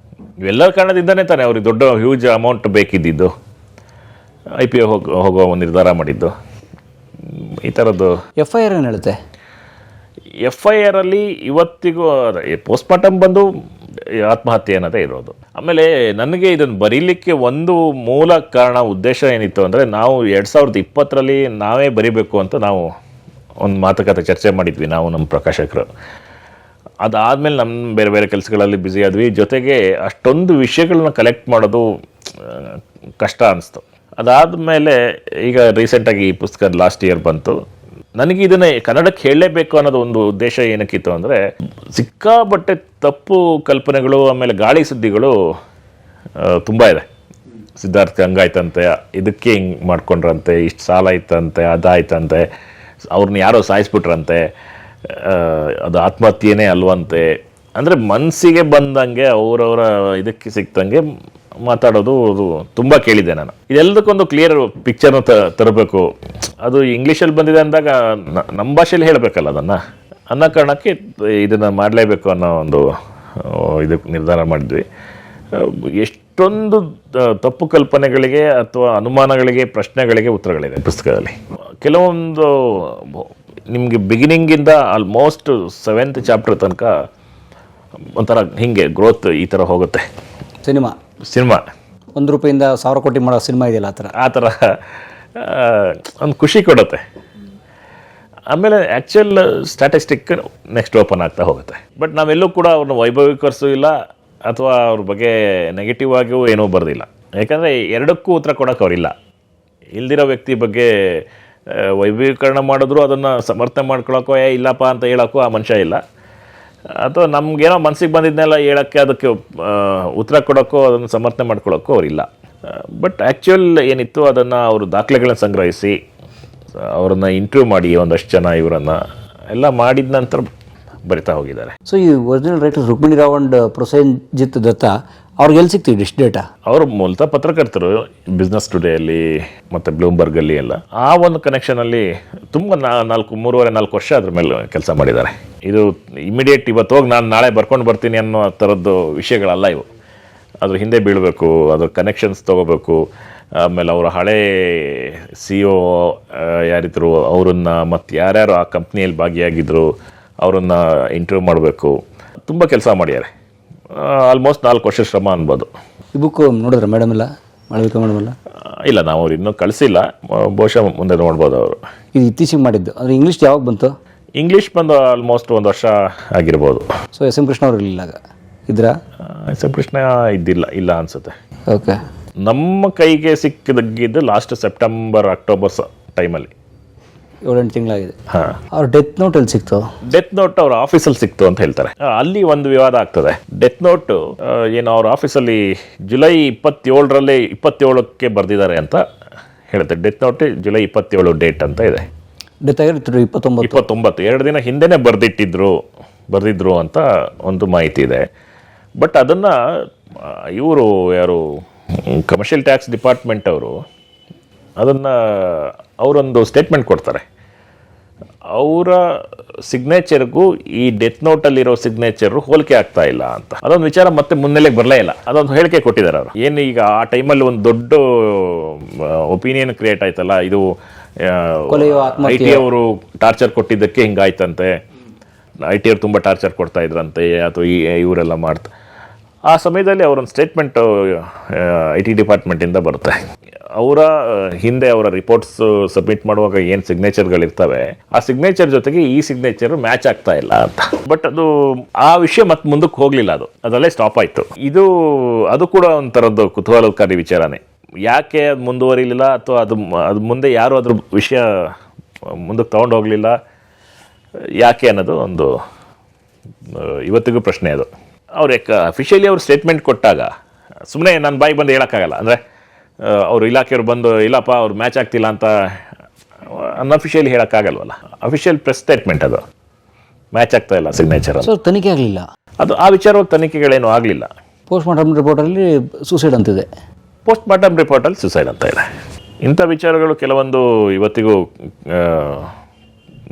ಇವೆಲ್ಲರ ಕಾರಣದಿಂದನೇ ತಾನೇ ಅವ್ರಿಗೆ ದೊಡ್ಡ ಹ್ಯೂಜ್ ಅಮೌಂಟ್ ಬೇಕಿದ್ದಿದ್ದು, IPO ಹೋಗೋ ಒಂದು ನಿರ್ಧಾರ ಮಾಡಿದ್ದು. ಈ ಥರದ್ದು FIR ಏನು ಹೇಳುತ್ತೆ? FIR ಅಲ್ಲಿ ಇವತ್ತಿಗೂ ಪೋಸ್ಟ್ಮಾರ್ಟಮ್ ಬಂದು ಆತ್ಮಹತ್ಯೆ ಅನ್ನೋದೇ ಇರೋದು. ಆಮೇಲೆ ನನಗೆ ಇದನ್ನು ಬರೀಲಿಕ್ಕೆ ಒಂದು ಮೂಲ ಕಾರಣ, ಉದ್ದೇಶ ಏನಿತ್ತು ಅಂದರೆ, ನಾವು 2020ರಲ್ಲಿ ನಾವೇ ಬರಿಬೇಕು ಅಂತ ನಾವು ಒಂದು ಮಾತುಕತೆ ಚರ್ಚೆ ಮಾಡಿದ್ವಿ, ನಾವು ನಮ್ಮ ಪ್ರಕಾಶಕರು. ಅದಾದಮೇಲೆ ನಮ್ಮ ಬೇರೆ ಬೇರೆ ಕೆಲಸಗಳಲ್ಲಿ ಬ್ಯುಸಿ ಆದ್ವಿ. ಜೊತೆಗೆ ಅಷ್ಟೊಂದು ವಿಷಯಗಳನ್ನ ಕಲೆಕ್ಟ್ ಮಾಡೋದು ಕಷ್ಟ ಅನಿಸ್ತು. ಅದಾದಮೇಲೆ ಈಗ ರೀಸೆಂಟಾಗಿ ಈ ಪುಸ್ತಕ ಲಾಸ್ಟ್ ಇಯರ್ ಬಂತು. ನನಗೆ ಇದನ್ನು ಕನ್ನಡಕ್ಕೆ ಹೇಳಲೇಬೇಕು ಅನ್ನೋದು ಒಂದು ಉದ್ದೇಶ ಏನಕ್ಕಿತ್ತು ಅಂದರೆ, ಸಿಕ್ಕಾಬಟ್ಟೆ ತಪ್ಪು ಕಲ್ಪನೆಗಳು ಆಮೇಲೆ ಗಾಳಿ ಸುದ್ದಿಗಳು ತುಂಬ ಇದೆ. ಸಿದ್ಧಾರ್ಥ್ ಹಂಗಾಯ್ತಂತೆ, ಇದಕ್ಕೆ ಹಿಂಗೆ ಮಾಡ್ಕೊಂಡ್ರಂತೆ, ಇಷ್ಟು ಸಾಲ ಇತ್ತಂತೆ, ಅದಾಯ್ತಂತೆ, ಅವ್ರನ್ನ ಯಾರೋ ಸಾಯಿಸ್ಬಿಟ್ರಂತೆ, ಅದು ಆತ್ಮಹತ್ಯೆನೇ ಅಲ್ವಂತೆ. ಅಂದರೆ ಮನಸ್ಸಿಗೆ ಬಂದಂಗೆ ಅವರವರ ಇದಕ್ಕೆ ಸಿಕ್ತಂಗೆ ಮಾತಾಡೋದು ಅದು ತುಂಬ ಕೇಳಿದ್ದೆ ನಾನು. ಇದೆಲ್ಲದಕ್ಕೊಂದು ಕ್ಲಿಯರ್ ಪಿಕ್ಚರ್ನ ತರಬೇಕು. ಅದು ಇಂಗ್ಲೀಷಲ್ಲಿ ಬಂದಿದೆ ಅಂದಾಗ ನಮ್ಮ ಭಾಷೆಯಲ್ಲಿ ಹೇಳಬೇಕಲ್ಲ ಅದನ್ನು, ಅನ್ನೋ ಕಾರಣಕ್ಕೆ ಇದನ್ನು ಮಾಡಲೇಬೇಕು ಅನ್ನೋ ಒಂದು ಇದಕ್ಕೆ ನಿರ್ಧಾರ ಮಾಡಿದ್ವಿ. ಎಷ್ಟೊಂದು ತಪ್ಪು ಕಲ್ಪನೆಗಳಿಗೆ ಅಥವಾ ಅನುಮಾನಗಳಿಗೆ, ಪ್ರಶ್ನೆಗಳಿಗೆ ಉತ್ತರಗಳಿದೆ ಪುಸ್ತಕದಲ್ಲಿ. ಕೆಲವೊಂದು ನಿಮಗೆ ಬಿಗಿನಿಂಗಿಂದ ಆಲ್ಮೋಸ್ಟ್ 7th ಚಾಪ್ಟರ್ ತನಕ ಒಂಥರ ಹಿಂಗೆ ಗ್ರೋತ್ ಈ ಥರ ಹೋಗುತ್ತೆ. ಸಿನಿಮಾ ₹1 ಇಂದ 1000 ಕೋಟಿ ಮಾಡೋ ಸಿನಿಮಾ ಇದೆಯಲ್ಲ, ಆ ಥರ ಒಂದು ಖುಷಿ ಕೊಡುತ್ತೆ. ಆಮೇಲೆ ಆ್ಯಕ್ಚುಯಲ್ ಸ್ಟ್ಯಾಟಿಸ್ಟಿಕ್ ನೆಕ್ಸ್ಟ್ ಓಪನ್ ಆಗ್ತಾ ಹೋಗುತ್ತೆ. ಬಟ್ ನಾವೆಲ್ಲೂ ಕೂಡ ಅವ್ರನ್ನ ವೈಭವೀಕರಿಸೂ ಇಲ್ಲ ಅಥವಾ ಅವ್ರ ಬಗ್ಗೆ ನೆಗೆಟಿವ್ ಆಗಿಯೂ ಏನೂ ಬರೋದಿಲ್ಲ. ಯಾಕಂದರೆ ಎರಡಕ್ಕೂ ಉತ್ತರ ಕೊಡೋಕೆ ಅವರಿಲ್ಲ. ಇಲ್ದಿರೋ ವ್ಯಕ್ತಿ ಬಗ್ಗೆ ವೈಭವೀಕರಣ ಮಾಡಿದ್ರು ಅದನ್ನು ಸಮರ್ಥನೆ ಮಾಡ್ಕೊಳ್ಳೋಕ್ಕೋ ಇಲ್ಲಪ್ಪ ಅಂತ ಹೇಳೋಕ್ಕೂ ಆ ಮನುಷ್ಯ ಇಲ್ಲ. ಅಥವಾ ನಮಗೇನೋ ಮನಸ್ಸಿಗೆ ಬಂದಿದ್ದನ್ನೆಲ್ಲ ಹೇಳೋಕ್ಕೆ ಅದಕ್ಕೆ ಉತ್ತರ ಕೊಡೋಕ್ಕೋ ಅದನ್ನು ಸಮರ್ಥನೆ ಮಾಡ್ಕೊಳ್ಳೋಕ್ಕೋ ಅವರಿಲ್ಲ. ಬಟ್ ಆ್ಯಕ್ಚುಯಲ್ ಏನಿತ್ತು ಅದನ್ನು ಅವರು ದಾಖಲೆಗಳನ್ನ ಸಂಗ್ರಹಿಸಿ ಅವರನ್ನು ಇಂಟರ್ವ್ಯೂ ಮಾಡಿ ಒಂದಷ್ಟು ಜನ ಇವರನ್ನು ಎಲ್ಲ ಮಾಡಿದ ನಂತರ ಬರಿತಾ ಹೋಗಿದ್ದಾರೆ. ಸೊ ಈ original writer Rukmini Rao and Prosenjit Datta ಅವ್ರಿಗೆ ಎಲ್ಲಿ ಸಿಗ್ತೀವಿ ಇಷ್ಟು ಡೇಟಾ? ಅವರು ಮೂಲತಃ ಪತ್ರಕರ್ತರು ಬಿಸ್ನೆಸ್ ಟುಡೇಯಲ್ಲಿ ಮತ್ತು ಬ್ಲೂಮ್ಬರ್ಗಲ್ಲಿ ಎಲ್ಲ. ಆ ಒಂದು ಕನೆಕ್ಷನಲ್ಲಿ ತುಂಬ 3.5-4 ವರ್ಷ ಅದ್ರ ಮೇಲೆ ಕೆಲಸ ಮಾಡಿದ್ದಾರೆ. ಇದು ಇಮಿಡಿಯೇಟ್ ಇವತ್ತು ಹೋಗಿ ನಾನು ನಾಳೆ ಬರ್ಕೊಂಡು ಬರ್ತೀನಿ ಅನ್ನೋ ಥರದ್ದು ವಿಷಯಗಳಲ್ಲ ಇವು. ಅದ್ರ ಹಿಂದೆ ಬೀಳಬೇಕು, ಅದ್ರ ಕನೆಕ್ಷನ್ಸ್ ತೊಗೋಬೇಕು, ಆಮೇಲೆ ಅವರ ಹಳೇ CEO ಯಾರಿದ್ರು ಅವರನ್ನು ಮತ್ತು ಯಾರ್ಯಾರು ಆ ಕಂಪ್ನಿಯಲ್ಲಿ ಭಾಗಿಯಾಗಿದ್ದರು ಅವರನ್ನು ಇಂಟರ್ವ್ಯೂ ಮಾಡಬೇಕು. ತುಂಬ ಕೆಲಸ ಮಾಡಿದ್ದಾರೆ. ಆಲ್ಮೋಸ್ಟ್ 4 ವರ್ಷ ಶ್ರಮ ಅನ್ಬೋದು. ಈ ಬುಕ್ ನೋಡಿದ್ರೆ ಮೇಡಮ್ ಎಲ್ಲ ಮಾಡಬೇಕು ಮೇಡಮ್ ಎಲ್ಲ? ಇಲ್ಲ, ನಾವು ಅವ್ರು ಇನ್ನೂ ಕಳಿಸಿಲ್ಲ, ಬಹುಶಃ ಮುಂದೆ ನೋಡ್ಬೋದು ಅವರು. ಇದು ಇತ್ತೀಚೆಗೆ ಮಾಡಿದ್ದು ಅಂದರೆ ಇಂಗ್ಲೀಷ್ ಯಾವಾಗ ಬಂತು? ಇಂಗ್ಲೀಷ್ ಬಂದು ಆಲ್ಮೋಸ್ಟ್ 1 ವರ್ಷ ಆಗಿರ್ಬೋದು. ಸೊ ಎಸ್ ಎಂ ಕೃಷ್ಣ ಅವರು ಇರಲಿಲ್ಲ ಇದ್ರಾ? ಎಸ್ ಎಂ ಕೃಷ್ಣ ಇಲ್ಲ ಅನಿಸುತ್ತೆ. ಓಕೆ. ನಮ್ಮ ಕೈಗೆ ಸಿಕ್ಕಿದ್ದು ಲಾಸ್ಟ್ ಸೆಪ್ಟೆಂಬರ್-ಅಕ್ಟೋಬರ್ ಟೈಮಲ್ಲಿ, 7-8 ತಿಂಗಳಾಗಿದೆ. ಹಾಂ. ಅವ್ರ ಡೆತ್ ನೋಟ್ ಎಲ್ಲಿ ಸಿಕ್ತು? ಡೆತ್ ನೋಟ್ ಅವ್ರ ಆಫೀಸಲ್ಲಿ ಸಿಕ್ತು ಅಂತ ಹೇಳ್ತಾರೆ. ಅಲ್ಲಿ ಒಂದು ವಿವಾದ ಆಗ್ತದೆ. ಡೆತ್ ನೋಟು ಏನು ಅವ್ರ ಆಫೀಸಲ್ಲಿ ಜುಲೈ 27ಕ್ಕೆ ಬರೆದಿದ್ದಾರೆ ಅಂತ ಹೇಳುತ್ತೆ. ಡೆತ್ ನೋಟ್ ಜುಲೈ 27 ಡೇಟ್ ಅಂತ ಇದೆ. ಡೆತ್ ಆಗಿರ್ತಿದ್ರು 29 2 ದಿನ ಹಿಂದೆನೇ ಬರೆದಿದ್ರು ಅಂತ ಒಂದು ಮಾಹಿತಿ ಇದೆ. ಬಟ್ ಅದನ್ನು ಇವರು ಯಾರು ಕಮರ್ಷಿಯಲ್ ಟ್ಯಾಕ್ಸ್ ಡಿಪಾರ್ಟ್ಮೆಂಟ್ ಅವರು ಅವರೊಂದು ಸ್ಟೇಟ್ಮೆಂಟ್ ಕೊಡ್ತಾರೆ. ಅವರ ಸಿಗ್ನೇಚರ್ಗೂ ಈ ಡೆತ್ ನೋಟಲ್ಲಿರೋ ಸಿಗ್ನೇಚರು ಹೋಲಿಕೆ ಆಗ್ತಾ ಇಲ್ಲ ಅಂತ. ಅದೊಂದು ವಿಚಾರ ಮತ್ತೆ ಮುನ್ನೆಲೆಗೆ ಬರಲೇ ಇಲ್ಲ. ಅದೊಂದು ಹೇಳಿಕೆ ಕೊಟ್ಟಿದ್ದಾರೆ ಅವರು. ಏನು ಈಗ ಆ ಟೈಮಲ್ಲಿ ಒಂದು ದೊಡ್ಡ ಒಪಿನಿಯನ್ ಕ್ರಿಯೇಟ್ ಆಯ್ತಲ್ಲ, ಇದು IT ಅವರು ಟಾರ್ಚರ್ ಕೊಟ್ಟಿದ್ದಕ್ಕೆ ಹಿಂಗಾಯ್ತಂತೆ, IT ಅವ್ರು ತುಂಬ ಟಾರ್ಚರ್ ಕೊಡ್ತಾ ಇದ್ರಂತೆ, ಅಥವಾ ಇವರೆಲ್ಲ ಮಾಡ್ತಾ. ಆ ಸಮಯದಲ್ಲಿ ಅವರೊಂದು ಸ್ಟೇಟ್ಮೆಂಟು IT ಡಿಪಾರ್ಟ್ಮೆಂಟಿಂದ ಬರುತ್ತೆ. ಅವರ ಹಿಂದೆ ಅವರ ರಿಪೋರ್ಟ್ಸ್ ಸಬ್ಮಿಟ್ ಮಾಡುವಾಗ ಏನು ಸಿಗ್ನೇಚರ್ಗಳಿರ್ತವೆ, ಆ ಸಿಗ್ನೇಚರ್ ಜೊತೆಗೆ ಈ ಸಿಗ್ನೇಚರ್ ಮ್ಯಾಚ್ ಆಗ್ತಾ ಇಲ್ಲ ಅಂತ. ಬಟ್ ಆ ವಿಷಯ ಮತ್ತೆ ಮುಂದಕ್ಕೆ ಹೋಗಲಿಲ್ಲ, ಅದರಲ್ಲೇ ಸ್ಟಾಪ್ ಆಯಿತು. ಅದು ಕೂಡ ಒಂಥರದ್ದು ಕುತೂಹಲಕಾರಿ ವಿಚಾರನೇ. ಯಾಕೆ ಅದು ಮುಂದುವರಿಲಿಲ್ಲ, ಅಥವಾ ಅದು ಮುಂದೆ ಯಾರು ಅದ್ರ ವಿಷಯ ಮುಂದಕ್ಕೆ ತೊಗೊಂಡು ಹೋಗಲಿಲ್ಲ, ಯಾಕೆ ಅನ್ನೋದು ಒಂದು ಇವತ್ತಿಗೂ ಪ್ರಶ್ನೆ. ಅದು ಅವ್ರು ಅಫಿಷಿಯಲಿ ಅವ್ರು ಸ್ಟೇಟ್ಮೆಂಟ್ ಕೊಟ್ಟಾಗ ಸುಮ್ಮನೆ ನನ್ನ ಬಾಯಿಗೆ ಬಂದು ಹೇಳೋಕ್ಕಾಗಲ್ಲ. ಅಂದರೆ ಅವರು ಇಲಾಖೆಯವ್ರು ಬಂದು ಇಲ್ಲಪ್ಪ ಅವ್ರು ಮ್ಯಾಚ್ ಆಗ್ತಿಲ್ಲ ಅಂತ ಅನ್ಅಫಿಷಿಯಲಿ ಹೇಳೋಕ್ಕಾಗಲ್ವಲ್ಲ. ಅಫಿಷಿಯಲ್ ಪ್ರೆಸ್ ಸ್ಟೇಟ್ಮೆಂಟ್ ಅದು, ಮ್ಯಾಚ್ ಆಗ್ತಾ ಇಲ್ಲ ಸಿಗ್ನೇಚರ್. ಸೊ ತನಿಖೆ ಆಗಲಿಲ್ಲ ಅದು. ಆ ವಿಚಾರವಾಗಿ ತನಿಖೆಗಳೇನು ಆಗಲಿಲ್ಲ. ಪೋಸ್ಟ್ ಮಾರ್ಟಮ್ ರಿಪೋರ್ಟಲ್ಲಿ ಸೂಸೈಡ್ ಅಂತಿದೆ. ಪೋಸ್ಟ್ ಮಾರ್ಟಮ್ ರಿಪೋರ್ಟಲ್ಲಿ ಸುಸೈಡ್ ಅಂತ ಇದೆ. ಇಂಥ ವಿಚಾರಗಳು ಕೆಲವೊಂದು ಇವತ್ತಿಗೂ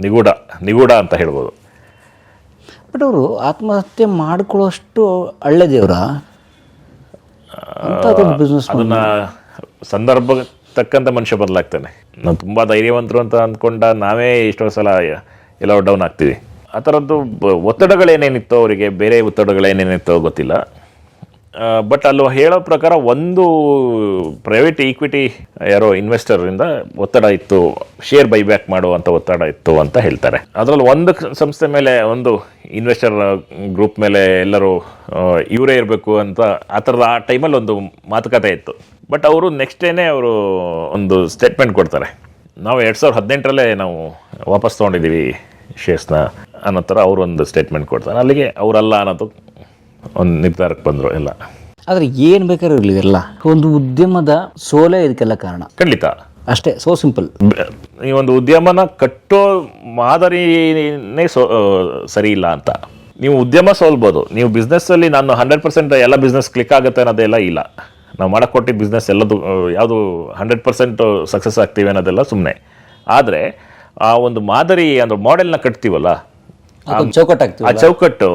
ನಿಗೂಢ ಅಂತ ಹೇಳ್ಬೋದು. ಬಟ್ ಅವರು ಆತ್ಮಹತ್ಯೆ ಮಾಡಿಕೊಳ್ಳೋಷ್ಟು ಒಳ್ಳೆ ದೇವರ ಬಿಸ್ನೆಸ್. ಅದನ್ನು ಸಂದರ್ಭ ತಕ್ಕಂಥ ಮನುಷ್ಯ ಬದಲಾಗ್ತಾನೆ. ನಾವು ತುಂಬ ಧೈರ್ಯವಂತರು ಅಂತ ಅಂದ್ಕೊಂಡ ನಾವೇ ಎಷ್ಟೋ ಸಲ ಎಲ್ಲ ಡೌನ್ ಆಗ್ತೀವಿ. ಆ ಥರದ್ದು ಒತ್ತಡಗಳೇನೇನಿತ್ತೋ ಅವರಿಗೆ, ಬೇರೆ ಒತ್ತಡಗಳೇನೇನಿತ್ತೋ ಗೊತ್ತಿಲ್ಲ. ಬಟ್ ಅಲ್ಲಿ ಹೇಳೋ ಪ್ರಕಾರ ಒಂದು ಪ್ರೈವೇಟ್ ಈಕ್ವಿಟಿ ಯಾರೋ ಇನ್ವೆಸ್ಟರಿಂದ ಒತ್ತಡ ಇತ್ತು, ಶೇರ್ ಬೈಬ್ಯಾಕ್ ಮಾಡುವಂಥ ಒತ್ತಡ ಇತ್ತು ಅಂತ ಹೇಳ್ತಾರೆ. ಅದರಲ್ಲಿ ಒಂದು ಸಂಸ್ಥೆ ಮೇಲೆ, ಒಂದು ಇನ್ವೆಸ್ಟರ್ ಗ್ರೂಪ್ ಮೇಲೆ ಎಲ್ಲರೂ ಇವರೇ ಇರಬೇಕು ಅಂತ ಆ ಥರದ ಆ ಟೈಮಲ್ಲಿ ಒಂದು ಮಾತುಕತೆ ಇತ್ತು. ಬಟ್ ಅವರು ನೆಕ್ಸ್ಟ್ ಡೇನೇ ಅವರು ಒಂದು ಸ್ಟೇಟ್ಮೆಂಟ್ ಕೊಡ್ತಾರೆ, ನಾವು 2018ರಲ್ಲೇ ನಾವು ವಾಪಸ್ ತೊಗೊಂಡಿದ್ದೀವಿ ಶೇರ್ಸ್ನ ಅನ್ನೋ ಥರ ಅವರು ಒಂದು ಸ್ಟೇಟ್ಮೆಂಟ್ ಕೊಡ್ತಾರೆ. ಅಲ್ಲಿಗೆ ಅವರಲ್ಲ ಅನ್ನೋದು ಒಂದು ನಿರ್ಧಾರಕ್ಕೆ ಬಂದರು ಎಲ್ಲ. ಆದರೆ ಏನು ಬೇಕಾದ್ರೂ ಇರಲಿ, ಎಲ್ಲ ಒಂದು ಉದ್ಯಮದ ಸೋಲೇ ಇದಕ್ಕೆಲ್ಲ ಕಾರಣ. ಖಂಡಿತ ಅಷ್ಟೇ, ಸೋ ಸಿಂಪಲ್. ಈ ಒಂದು ಉದ್ಯಮನ ಕಟ್ಟೋ ಮಾದರಿನೇ ಸರಿ ಇಲ್ಲ ಅಂತ. ನೀವು ಉದ್ಯಮ ಸೋಲ್ಬೋದು, ನೀವು ಬಿಸ್ನೆಸ್ಸಲ್ಲಿ ನಾನು 100% ಎಲ್ಲ ಬಿಸ್ನೆಸ್ ಕ್ಲಿಕ್ ಆಗುತ್ತೆ ಅನ್ನೋದೆಲ್ಲ ಇಲ್ಲ. ನಾವು ಮಾಡಕ್ಕೆ ಕೊಟ್ಟಿದ್ದ ಬಿಸ್ನೆಸ್ ಎಲ್ಲದು ಯಾವುದು 100% ಸಕ್ಸಸ್ ಆಗ್ತೀವಿ ಅನ್ನೋದೆಲ್ಲ ಸುಮ್ಮನೆ. ಆದರೆ ಆ ಒಂದು ಮಾದರಿ ಅಂದರೆ ಮಾಡೆಲ್ನ ಕಟ್ತೀವಲ್ಲ, ಚೌಕಟ್ಟಾಗ್ತೀವಿ, ಆ ಚೌಕಟ್ಟು,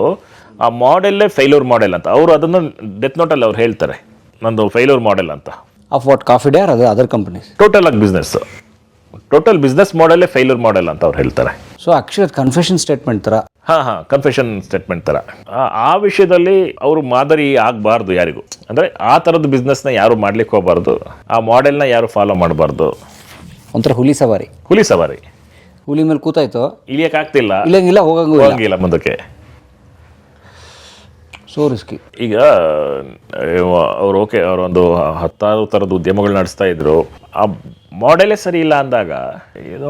ಆ ಮಾಡೆಲ್ಲೇ ಫೇಲ್ಯೂರ್ ಮಾಡೆಲ್ ಅಂತ. ಅವರು ಅದನ್ನು ಡೆತ್ ನೋಟಲ್ಲಿ ಅವ್ರು ಹೇಳ್ತಾರೆ, ನಂದು ಫೇಲ್ಯೂರ್ ಮಾಡೆಲ್ ಅಂತ. Of what coffee day or other companies. Total business ಮಾಡೆಲ್ಲೇ ಫೇಲ್ಯೂರ್ ಮಾಡೆಲ್ ಅಂತ ಅವ್ರು ಹೇಳ್ತಾರೆ. ಸೊ ಆಕ್ಚುಲಿ ಕನ್ಫೆಷನ್ ಸ್ಟೇಟ್ಮೆಂಟ್ ಥರ. ಕನ್ಫೆಷನ್ ಸ್ಟೇಟ್ಮೆಂಟ್ ಥರ. ಆ ವಿಷಯದಲ್ಲಿ ಅವರು ಮಾದರಿ ಆಗಬಾರ್ದು ಯಾರಿಗೂ. ಅಂದರೆ ಆ ಥರದ್ದು ಬಿಸ್ನೆಸ್ನ ಯಾರು ಮಾಡ್ಲಿಕ್ಕೆ ಹೋಗಬಾರ್ದು, ಆ ಮಾಡೆಲ್ನ ಯಾರು ಫಾಲೋ ಮಾಡಬಾರ್ದು. ಒಂಥರ ಹುಲಿ ಸವಾರಿ. ಹುಲಿ ಮೇಲೆ ಕೂತಾಯ್ತು, ಇಳಿಯೋಕ್ಕಾಗ್ತಿಲ್ಲ, ಇಲ್ಲಂಗಿಲ್ಲ, ಹೋಗಂಗಿಲ್ಲ ಮುಂದಕ್ಕೆ. So risky. ಈಗ ಅವರೊಂದು 10 ಥರದ ಉದ್ಯಮಗಳು ನಡೆಸ್ತಾ ಇದ್ರು. ಆ ಮಾಡೆಲೇ ಸರಿ ಇಲ್ಲ ಅಂದಾಗ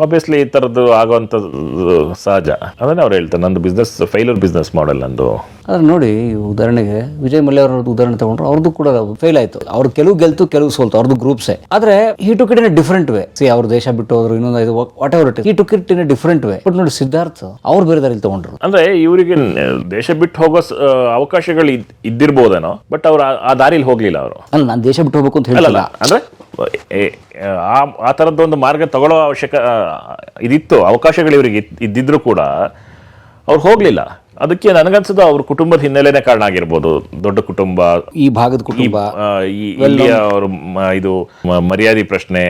ಆಬ್ವಿಯಸ್ಲಿ ಈ ಥರದ್ದು ಆಗುವಂಥದ್ದು ಸಹಜ. ಅದನ್ನೇ ಅವ್ರು ಹೇಳ್ತಾರೆ, ನಂದು ಬಿಸ್ನೆಸ್ ಫೇಲ್ಯೂರ್ ಬಿಸ್ನೆಸ್ ಮಾಡೆಲ್ ನಂದು. ಆದರೆ ನೋಡಿ, ಉದಾಹರಣೆಗೆ ವಿಜಯ್ ಮಲ್ಯ ಅವ್ರದ್ದು ಉದಾಹರಣೆ ತಗೊಂಡ್ರು, ಅವ್ರದ್ದು ಕೂಡ ಫೇಲ್ ಆಯಿತು. ಅವ್ರು ಕೆಲವು ಗೆಲ್ತು, ಕೆಲವು ಸೋಲ್ತು, ಅವ್ರದ್ದು ಗ್ರೂಪ್ಸೇ. ಆದರೆ he took it in a different way. ಅವ್ರ ದೇಶ ಬಿಟ್ಟು ಹೋದ್ರು, ಇನ್ನೊಂದು ಇದು what ever it is, he took it in a different way. But ನೋಡಿ, ಸಿದ್ಧಾರ್ಥ್ ಅವ್ರು ಬೇರೆ ದಾರಿಲಿ ತಗೊಂಡ್ರು. ಅಂದ್ರೆ ಇವರಿಗೆ ದೇಶ ಬಿಟ್ಟು ಹೋಗೋ ಅವಕಾಶಗಳು ಇದ್ದಿರ್ಬೋದೇನೋ, ಬಟ್ ಅವ್ರು ಆ ದಾರಿಲಿ ಹೋಗ್ಲಿಲ್ಲ. ಅವರು ಅಲ್ಲ, ನಾನು ದೇಶ ಬಿಟ್ಟು ಹೋಗ್ಬೇಕು ಅಂತ ಹೇಳಲ್ಲ, ಅಂದ್ರೆ ಆ ಥರದ್ದೊಂದು ಮಾರ್ಗ ತಗೊಳ್ಳೋ ಇದಿತ್ತು, ಅವಕಾಶಗಳು ಇವರಿಗೆ ಇದ್ದಿದ್ರು ಕೂಡ ಅವ್ರು ಹೋಗ್ಲಿಲ್ಲ. ಅದಕ್ಕೆ ನನಗನ್ಸೋದು ಅವ್ರ ಕುಟುಂಬದ ಹಿನ್ನೆಲೆನೇ ಕಾರಣ ಆಗಿರ್ಬೋದು. ದೊಡ್ಡ ಕುಟುಂಬ, ಈ ಭಾಗದ ಕುಟುಂಬ, ಇಲ್ಲಿಯ ಅವರು ಇದು ಮರ್ಯಾದೆ ಪ್ರಶ್ನೆ,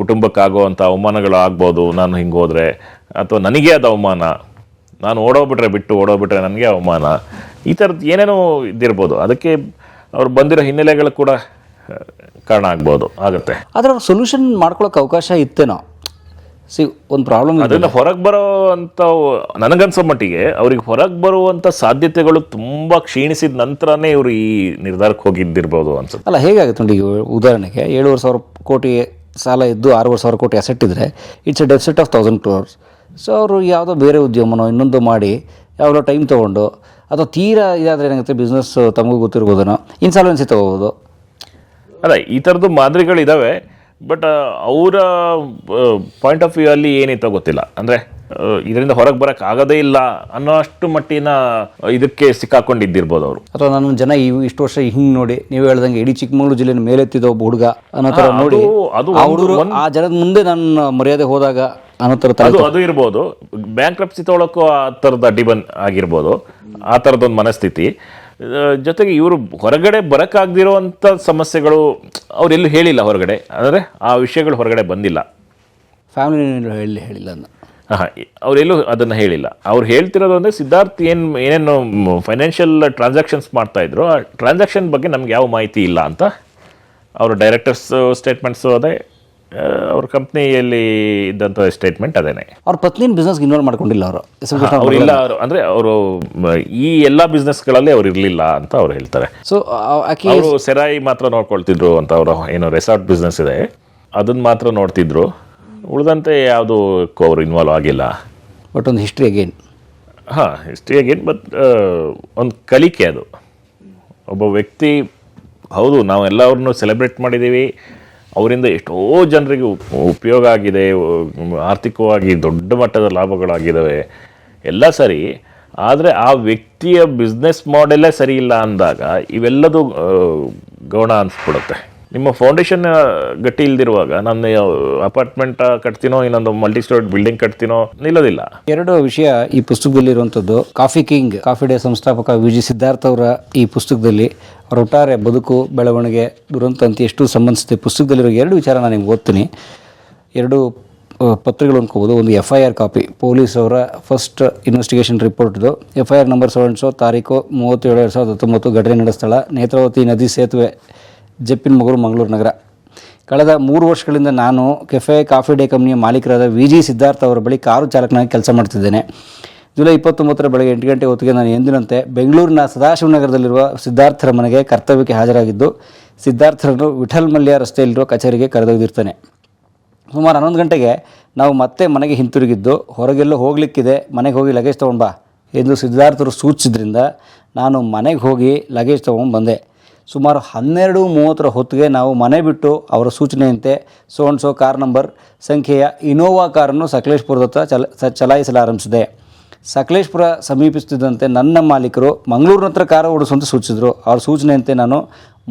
ಕುಟುಂಬಕ್ಕಾಗುವಂಥ ಅವಮಾನಗಳು ಆಗ್ಬೋದು. ನಾನು ಹಿಂಗೆ ಹೋದ್ರೆ ಅಥವಾ ನನಗೆ ಅದು ಅವಮಾನ, ನಾನು ಓಡೋಗ್ಬಿಟ್ರೆ ನನಗೆ ಅವಮಾನ, ಈ ಥರದ್ದು ಏನೇನೋ ಇದ್ದಿರ್ಬೋದು. ಅದಕ್ಕೆ ಅವ್ರು ಬಂದಿರೋ ಹಿನ್ನೆಲೆಗಳು ಕೂಡ ಕಾರಣ ಆಗುತ್ತೆ. ಆದರೆ ಅವ್ರು ಸೊಲ್ಯೂಷನ್ ಮಾಡ್ಕೊಳಕ್ಕೆ ಅವಕಾಶ ಇತ್ತೇನೋ. ಒಂದು ಪ್ರಾಬ್ಲಮ್, ಅದನ್ನ ಹೊರಗೆ ಬರೋ ಅಂತ ನನಗನ್ಸೋ ಮಟ್ಟಿಗೆ ಅವ್ರಿಗೆ ಹೊರಗೆ ಬರುವಂಥ ಸಾಧ್ಯತೆಗಳು ತುಂಬ ಕ್ಷೀಣಿಸಿದ ನಂತರನೇ ಇವರು ಈ ನಿರ್ಧಾರಕ್ಕೆ ಹೋಗಿದ್ದಿರ್ಬೋದು ಅನ್ಸುತ್ತೆ. ಅಲ್ಲ, ಹೇಗಾಗುತ್ತೆ ನೋಡಿ, ಉದಾಹರಣೆಗೆ 7,500 ಕೋಟಿ ಸಾಲ ಇದ್ದು 6,500 ಕೋಟಿ ಅಸೆಟ್ ಇದ್ದರೆ it's A deficit of 1,000 crores. So ಅವರು ಯಾವುದೋ ಬೇರೆ ಉದ್ಯಮನೋ ಇನ್ನೊಂದು ಮಾಡಿ ಯಾವಾಗಲೋ ಟೈಮ್ ತೊಗೊಂಡು, ಅಥವಾ ತೀರಾ ಇದಾದರೆ ಏನಾಗುತ್ತೆ, ಬಿಸ್ನೆಸ್ ತಮಗೂ ಗೊತ್ತಿರ್ಬೋದೇನೋ, ಇನ್ಸಾಲ್ವೆನ್ಸಿ ತೊಗೋಬೋದು. ಅಲ್ಲ, ಈ ಥರದ್ದು ಮಾದರಿಗಳಿದ್ದಾವೆ. ಬಟ್ ಅವರ ಪಾಯಿಂಟ್ ಆಫ್ ವ್ಯೂ ಅಲ್ಲಿ ಏನಿತ್ತೋ ಗೊತ್ತಿಲ್ಲ. ಅಂದರೆ ಇದರಿಂದ ಹೊರಗೆ ಬರೋಕ್ಕೆ ಆಗೋದೇ ಇಲ್ಲ ಅನ್ನೋ ಅಷ್ಟು ಮಟ್ಟಿನ ಇದಕ್ಕೆ ಸಿಕ್ಕಾಕೊಂಡಿದ್ದಿರ್ಬೋದು ಅವರು. ಅಥವಾ ನನ್ನ ಜನ ಇಷ್ಟು ವರ್ಷ ಹಿಂಗೆ ನೋಡಿ, ನೀವು ಹೇಳ್ದಂಗೆ ಇಡೀ ಚಿಕ್ಕಮಗಳೂರು ಜಿಲ್ಲೆನ ಮೇಲೆತ್ತಿದ ಒಬ್ಬ ಹುಡುಗ ಅನ್ನೋ ಥರ ನೋಡಿ, ಹುಡುಗರು ಆ ಜನದ ಮುಂದೆ ನನ್ನ ಮರ್ಯಾದೆ ಹೋದಾಗ ಅನ್ನೋ ಥರ ಅದು ಇರ್ಬೋದು. ಬ್ಯಾಂಕ್ರಪ್ಸಿ ತೊಗೊಳಕ್ಕೂ ಆ ಥರದ ಅಡ್ಡಿ ಆಗಿರ್ಬೋದು, ಆ ಥರದೊಂದು ಮನಸ್ಥಿತಿ. ಜೊತೆಗೆ ಇವರು ಹೊರಗಡೆ ಬರೋಕ್ಕಾಗದಿರೋವಂಥ ಸಮಸ್ಯೆಗಳು ಅವರೆಲ್ಲೂ ಹೇಳಿಲ್ಲ ಹೊರಗಡೆ. ಅಂದರೆ ಆ ವಿಷಯಗಳು ಹೊರಗಡೆ ಬಂದಿಲ್ಲ, ಫ್ಯಾಮಿಲಿ ಹೇಳಿಲ್ಲ. ಅವರೆಲ್ಲೂ ಅದನ್ನು ಹೇಳಿಲ್ಲ. ಅವ್ರು ಹೇಳ್ತಿರೋದು ಅಂದರೆ ಸಿದ್ಧಾರ್ಥ್ ಏನೇನು ಫೈನಾನ್ಷಿಯಲ್ ಟ್ರಾನ್ಸಾಕ್ಷನ್ಸ್ ಮಾಡ್ತಾಯಿದ್ರು, ಆ ಟ್ರಾನ್ಸಾಕ್ಷನ್ ಬಗ್ಗೆ ನಮ್ಗೆ ಯಾವ ಮಾಹಿತಿ ಇಲ್ಲ ಅಂತ ಅವ್ರ ಡೈರೆಕ್ಟರ್ಸ್ ಸ್ಟೇಟ್ಮೆಂಟ್ಸು ಅದೇ, ಅವ್ರ ಕಂಪ್ನಿಯಲ್ಲಿ ಇದ್ದಂಥ ಸ್ಟೇಟ್ಮೆಂಟ್ ಅದೇನೆ. ಅವ್ರ ಪತ್ನಿನ ಬಿಸ್ನೆಸ್ಗೆ ಇನ್ವಾಲ್ವ್ ಮಾಡ್ಕೊಂಡಿಲ್ಲ ಅವರು. ಅವರಿಲ್ಲ, ಅಂದರೆ ಅವರು ಈ ಎಲ್ಲ ಬಿಸ್ನೆಸ್ಗಳಲ್ಲಿ ಅವ್ರು ಇರಲಿಲ್ಲ ಅಂತ ಅವ್ರು ಹೇಳ್ತಾರೆ. ಸೊ ಅವರು ಸೆರಾಯಿ ಮಾತ್ರ ನೋಡ್ಕೊಳ್ತಿದ್ರು ಅಂತ. ಅವರು ಏನೋ ರೆಸಾರ್ಟ್ ಬಿಸ್ನೆಸ್ ಇದೆ, ಅದನ್ನ ಮಾತ್ರ ನೋಡ್ತಿದ್ರು. ಉಳಿದಂತೆ ಯಾವುದಕ್ಕೂ ಅವರು ಇನ್ವಾಲ್ವ್ ಆಗಿಲ್ಲ. ಬಟ್ ಒಂದು ಹಿಸ್ಟ್ರಿ ಅಗೇನ್. ಬಟ್ ಒಂದು ಕಲಿಕೆ ಅದು. ಒಬ್ಬ ವ್ಯಕ್ತಿ, ಹೌದು ನಾವು ಎಲ್ಲವ್ರನ್ನೂ ಸೆಲೆಬ್ರೇಟ್ ಮಾಡಿದ್ದೀವಿ, ಅವರಿಂದ ಎಷ್ಟೋ ಜನರಿಗೆ ಉಪಯೋಗ ಆಗಿದೆ, ಆರ್ಥಿಕವಾಗಿ ದೊಡ್ಡ ಮಟ್ಟದ ಲಾಭಗಳಾಗಿದ್ದಾವೆ, ಎಲ್ಲ ಸರಿ. ಆದರೆ ಆ ವ್ಯಕ್ತಿಯ ಬಿಸ್ನೆಸ್ ಮಾಡೆಲ್ಲೇ ಸರಿ ಇಲ್ಲ ಅಂದಾಗ ಇವೆಲ್ಲದೂ ಗೌಣ ಅನಿಸ್ಬಿಡುತ್ತೆ. ನಿಮ್ಮ ಫೌಂಡೇಶನ್ ಗಟ್ಟಿ ಇಲ್ದಿರುವಾಗ ನಾನು ಅಪಾರ್ಟ್ಮೆಂಟ್ ಕಟ್ತೀನೋ, ಇನ್ನೊಂದು ಮಲ್ಟಿ ಸ್ಟೋರಿ ಬಿಲ್ಡಿಂಗ್ ಕಟ್ತೀನೋ ನಿಲ್ಲೋದಿಲ್ಲ. ಎರಡು ವಿಷಯ ಈ ಪುಸ್ತಕದಲ್ಲಿರುವಂಥದ್ದು. ಕಾಫಿ ಕಿಂಗ್, ಕಾಫಿ ಡೇ ಸಂಸ್ಥಾಪಕ ವಿ.ಜಿ. ಸಿದ್ಧಾರ್ಥ್ ಅವರ ಈ ಪುಸ್ತಕದಲ್ಲಿ ಅವರ ಒಟ್ಟಾರೆ ಬದುಕು, ಬೆಳವಣಿಗೆ, ದುರಂತ ಅಂತ ಎಷ್ಟು ಸಂಬಂಧಿಸಿದೆ. ಪುಸ್ತಕದಲ್ಲಿರೋ ಎರಡು ವಿಚಾರ ನಾನು ನಿಮ್ಗೆ ಓದ್ತೀನಿ. ಎರಡು ಪತ್ರಗಳು ಅನ್ಕೋಬೋದು. ಒಂದು FIR ಕಾಪಿ, ಪೊಲೀಸ್ ಅವರ ಫಸ್ಟ್ ಇನ್ವೆಸ್ಟಿಗೇಷನ್ ರಿಪೋರ್ಟ್ದು. FIR ನಂಬರ್ 7 ತಾರೀಕು 37/2019, ಘಟನೆ ನಡೆದ ಸ್ಥಳ ನೇತ್ರಾವತಿ ನದಿ ಸೇತುವೆ, ಜೆಪ್ಪಿನ ಮಗರು, ಮಂಗಳೂರು ನಗರ. ಕಳೆದ 3 ವರ್ಷಗಳಿಂದ ನಾನು ಕೆಫೆ ಕಾಫಿ ಡೇ ಕಂಪ್ನಿಯ ಮಾಲೀಕರಾದ ವಿ.ಜಿ. ಸಿದ್ಧಾರ್ಥ್ ಅವರ ಬಳಿ ಕಾರು ಚಾಲಕನಾಗಿ ಕೆಲಸ ಮಾಡ್ತಿದ್ದೇನೆ. ಜುಲೈ 29 ಬೆಳಗ್ಗೆ 8 ಗಂಟೆ ಹೊತ್ತಿಗೆ ನಾನು ಎಂದಿನಂತೆ ಬೆಂಗಳೂರಿನ ಸದಾಶಿವನಗರದಲ್ಲಿರುವ ಸಿದ್ಧಾರ್ಥರ ಮನೆಗೆ ಕರ್ತವ್ಯಕ್ಕೆ ಹಾಜರಾಗಿದ್ದು, ಸಿದ್ಧಾರ್ಥರನ್ನು ವಿಠಲ್ ಮಲ್ಯ ರಸ್ತೆಯಲ್ಲಿರುವ ಕಚೇರಿಗೆ ಕರೆದೊಯ್ದಿರ್ತಾನೆ. ಸುಮಾರು 11 ಗಂಟೆಗೆ ನಾವು ಮತ್ತೆ ಮನೆಗೆ ಹಿಂತಿರುಗಿದ್ದು, ಹೊರಗೆಲ್ಲೋ ಹೋಗಲಿಕ್ಕಿದೆ, ಮನೆಗೆ ಹೋಗಿ ಲಗೇಜ್ ತೊಗೊಂಡು ಬಾ ಎಂದು ಸಿದ್ಧಾರ್ಥರು ಸೂಚಿಸಿದ್ರಿಂದ ನಾನು ಮನೆಗೆ ಹೋಗಿ ಲಗೇಜ್ ತೊಗೊಂಡು ಬಂದೆ. ಸುಮಾರು 12:30 ಹೊತ್ತಿಗೆ ನಾವು ಮನೆ ಬಿಟ್ಟು ಅವರ ಸೂಚನೆಯಂತೆ ಸೋನ್ಸೋ ಕಾರ್ ನಂಬರ್ ಸಂಖ್ಯೆಯ ಇನೋವಾ ಕಾರನ್ನು ಸಕಲೇಶ್ಪುರದತ್ತ ಚಲಾಯಿಸಲಾರಂಭಿಸಿದೆ. ಸಕಲೇಶ್ಪುರ ಸಮೀಪಿಸುತ್ತಿದ್ದಂತೆ ನನ್ನ ಮಾಲೀಕರು ಮಂಗಳೂರಿನ ಹತ್ರ ಕಾರು ಓಡಿಸುವಂತೆ ಸೂಚಿಸಿದರು. ಅವ್ರ ಸೂಚನೆಯಂತೆ ನಾನು